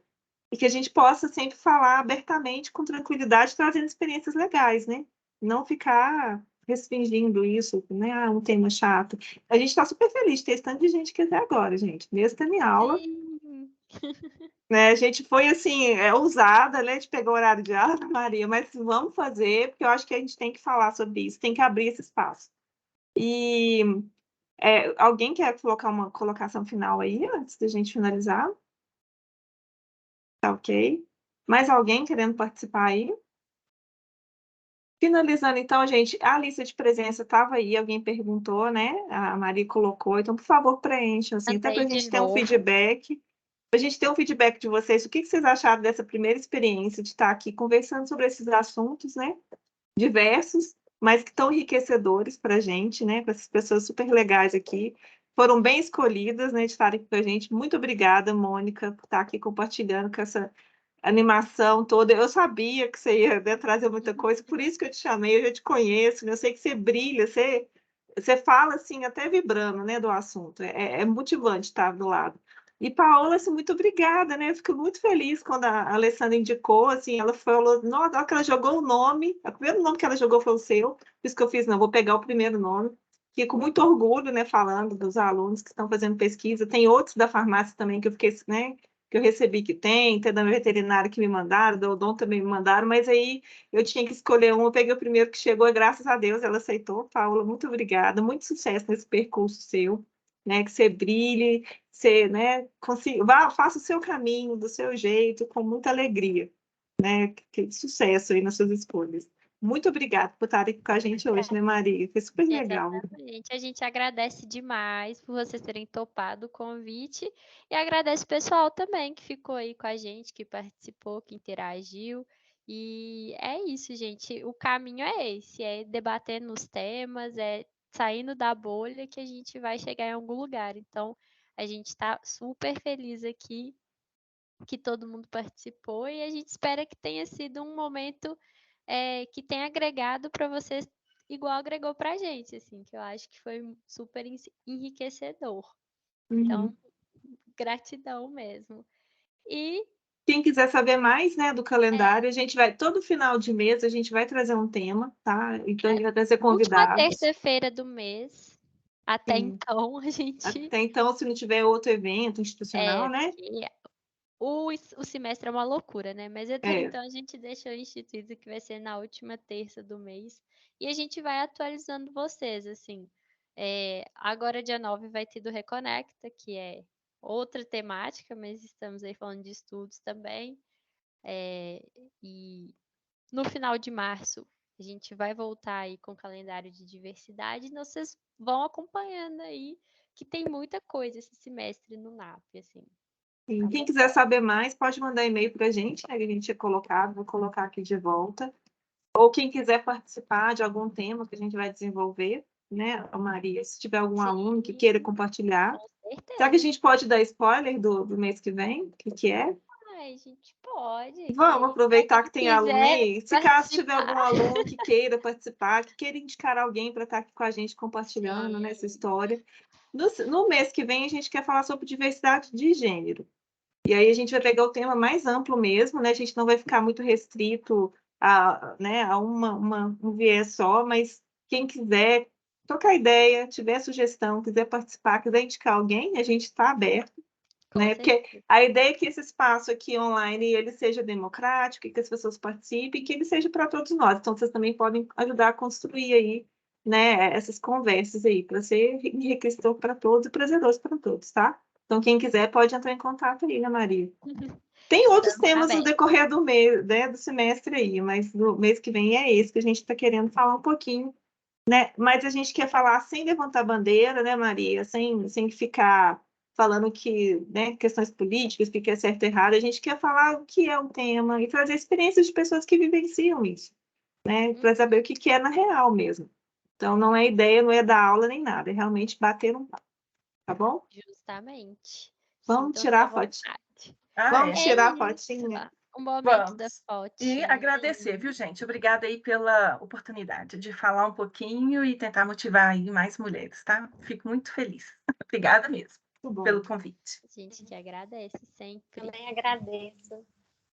E que a gente possa sempre falar abertamente, com tranquilidade, trazendo experiências legais, né? Não ficar restringindo isso, né? Ah, um tema chato. A gente está super feliz de ter esse tanto de gente aqui até agora, gente. Mesmo tendo em aula. Sim. Né? A gente foi, assim, ousada, né? De pegar o horário de aula, Maria, mas vamos fazer, porque eu acho que a gente tem que falar sobre isso, tem que abrir esse espaço. E alguém quer colocar uma colocação final aí, antes da gente finalizar? Tá ok? Mais alguém querendo participar aí? Finalizando, então, gente, a lista de presença estava aí, alguém perguntou, né? A Maria colocou, então, por favor, preencham, assim, até para a gente ter um feedback. Para a gente ter um feedback de vocês, o que vocês acharam dessa primeira experiência de estar aqui conversando sobre esses assuntos, né? Diversos, mas que estão enriquecedores para a gente, né? Para essas pessoas super legais aqui. Foram bem escolhidas, né? De estarem aqui com a gente. Muito obrigada, Mônica, por estar aqui compartilhando com essa animação toda. Eu sabia que você ia, né, trazer muita coisa, por isso que eu te chamei, eu já te conheço, né? Eu sei que você brilha, você fala assim, até vibrando, né, do assunto. É motivante estar do lado. E Paola, assim, muito obrigada, né? Eu fico muito feliz quando a Alessandra indicou, assim, ela falou, na hora que ela jogou o nome, o primeiro nome que ela jogou foi o seu, por isso que eu fiz, não, vou pegar o primeiro nome. Fiquei com muito orgulho, né, falando dos alunos que estão fazendo pesquisa. Tem outros da farmácia também que eu fiquei, né, que eu recebi que tem da veterinária que me mandaram, da odonto também me mandaram, mas aí eu tinha que escolher um, eu peguei o primeiro que chegou, e graças a Deus ela aceitou. Paula, muito obrigada, muito sucesso nesse percurso seu, né, que você brilhe, você, né, consiga, faça o seu caminho, do seu jeito, com muita alegria, né, que sucesso aí nas suas escolhas. Muito obrigada por estar aqui com a gente hoje, né, Maria? Foi super legal. Exatamente. A gente agradece demais por vocês terem topado o convite e agradece o pessoal também que ficou aí com a gente, que participou, que interagiu. E é isso, gente. O caminho é esse, é debatendo os temas, é saindo da bolha que a gente vai chegar em algum lugar. Então, a gente está super feliz aqui que todo mundo participou e a gente espera que tenha sido um momento que tenha agregado para vocês igual agregou para a gente, assim, que eu acho que foi super enriquecedor. Então, gratidão mesmo. E quem quiser saber mais, né, do calendário, a gente vai, todo final de mês, a gente vai trazer um tema, tá? Então, a gente vai trazer convidados. Última terça-feira do mês. Até então, a gente... Até então, se não tiver outro evento institucional, né? O semestre é uma loucura, né? Mas até então a gente deixou instituído que vai ser na última terça do mês. E a gente vai atualizando vocês, assim. Agora, dia 9, vai ter do Reconecta, que é outra temática, mas estamos aí falando de estudos também. E no final de março, a gente vai voltar aí com o calendário de diversidade. E vocês vão acompanhando aí, que tem muita coisa esse semestre no NAP, assim. Sim, quem quiser saber mais, pode mandar e-mail para a gente, né, que a gente tinha colocado, vou colocar aqui de volta. Ou quem quiser participar de algum tema que a gente vai desenvolver, né, Maria, se tiver algum aluno que queira compartilhar. Será que a gente pode dar spoiler do mês que vem? O que é? Ai, a gente pode. Vamos aproveitar que tem aluno aí. Se caso tiver algum aluno que queira participar, que queira indicar alguém para estar aqui com a gente compartilhando nessa história. No mês que vem, a gente quer falar sobre diversidade de gênero. E aí a gente vai pegar o tema mais amplo mesmo, né? A gente não vai ficar muito restrito né, a um viés só, mas quem quiser trocar ideia, tiver sugestão, quiser participar, quiser indicar alguém, a gente está aberto, né? Porque a ideia é que esse espaço aqui online ele seja democrático, que as pessoas participem, que ele seja para todos nós. Então, vocês também podem ajudar a construir aí, né, essas conversas aí, para ser enriquecedor para todos e prazeroso para todos, tá? Então, quem quiser pode entrar em contato aí, né, Maria? Tem outros temas no decorrer do mês, né, do semestre aí, mas no mês que vem é esse que a gente está querendo falar um pouquinho, né? Mas a gente quer falar sem levantar bandeira, né, Maria? Sem ficar falando que, né, questões políticas, o que é certo e errado. A gente quer falar o que é um tema e trazer experiências de pessoas que vivenciam isso, né? Para saber o que é na real mesmo. Então, não é ideia, não é dar aula nem nada, é realmente bater um papo. Tá bom? Justamente. Vamos tirar a fotinha. Vamos tirar a fotinha. Um momento da fotinha. E agradecer, viu, gente? Obrigada aí pela oportunidade de falar um pouquinho e tentar motivar aí mais mulheres, tá? Fico muito feliz. Obrigada mesmo pelo convite. A gente que agradece sempre. Também agradeço.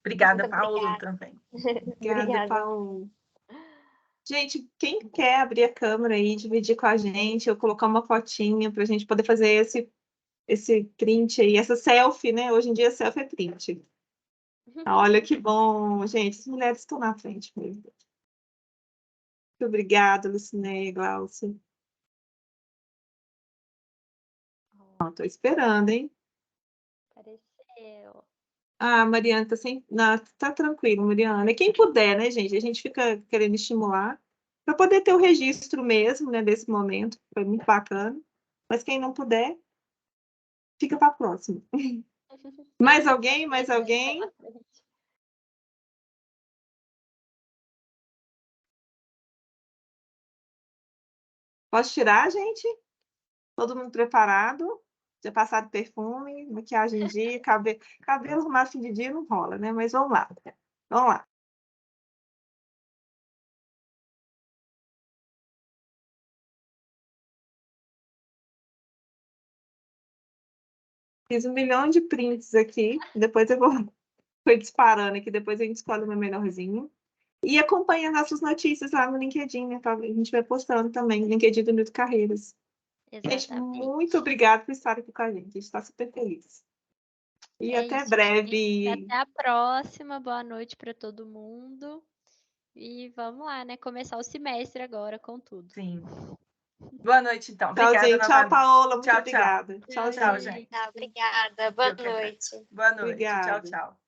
Obrigada, Paulo, também. Obrigada, Paulo. Gente, quem quer abrir a câmera aí, dividir com a gente, eu colocar uma fotinha para a gente poder fazer esse print aí, essa selfie, né? Hoje em dia, selfie é print. Olha que bom, gente, as mulheres estão na frente mesmo. Muito obrigada, Lucinéia, Glaucia. Estou esperando, hein? Apareceu. Ah, Mariana, tá tranquilo, Mariana. E quem puder, né, gente? A gente fica querendo estimular para poder ter o registro mesmo, né, desse momento. Foi muito bacana. Mas quem não puder, fica para a próxima. Mais alguém? Mais alguém? Posso tirar, gente? Todo mundo preparado? Já passaram perfume, maquiagem em dia, cabelo arrumado fim de dia não rola, né? Mas vamos lá. Vamos lá. Fiz 1 milhão de prints aqui. Depois eu vou foi disparando aqui. Depois a gente escolhe o meu melhorzinho. E acompanha nossas notícias lá no LinkedIn, né? A gente vai postando também no LinkedIn do Nildo Carreiras. Gente, muito obrigada por estar aqui com a gente. A gente está super feliz. E até isso, breve. gente. Até a próxima. Boa noite para todo mundo. E vamos lá, né? Começar o semestre agora com tudo. Sim. Boa noite, então. Tchau, Obrigada gente. novamente. Tchau, Paola. Muito Tchau, obrigada. Tchau, Tchau, gente. Obrigada. Boa noite. Boa noite. Obrigada. Tchau, tchau.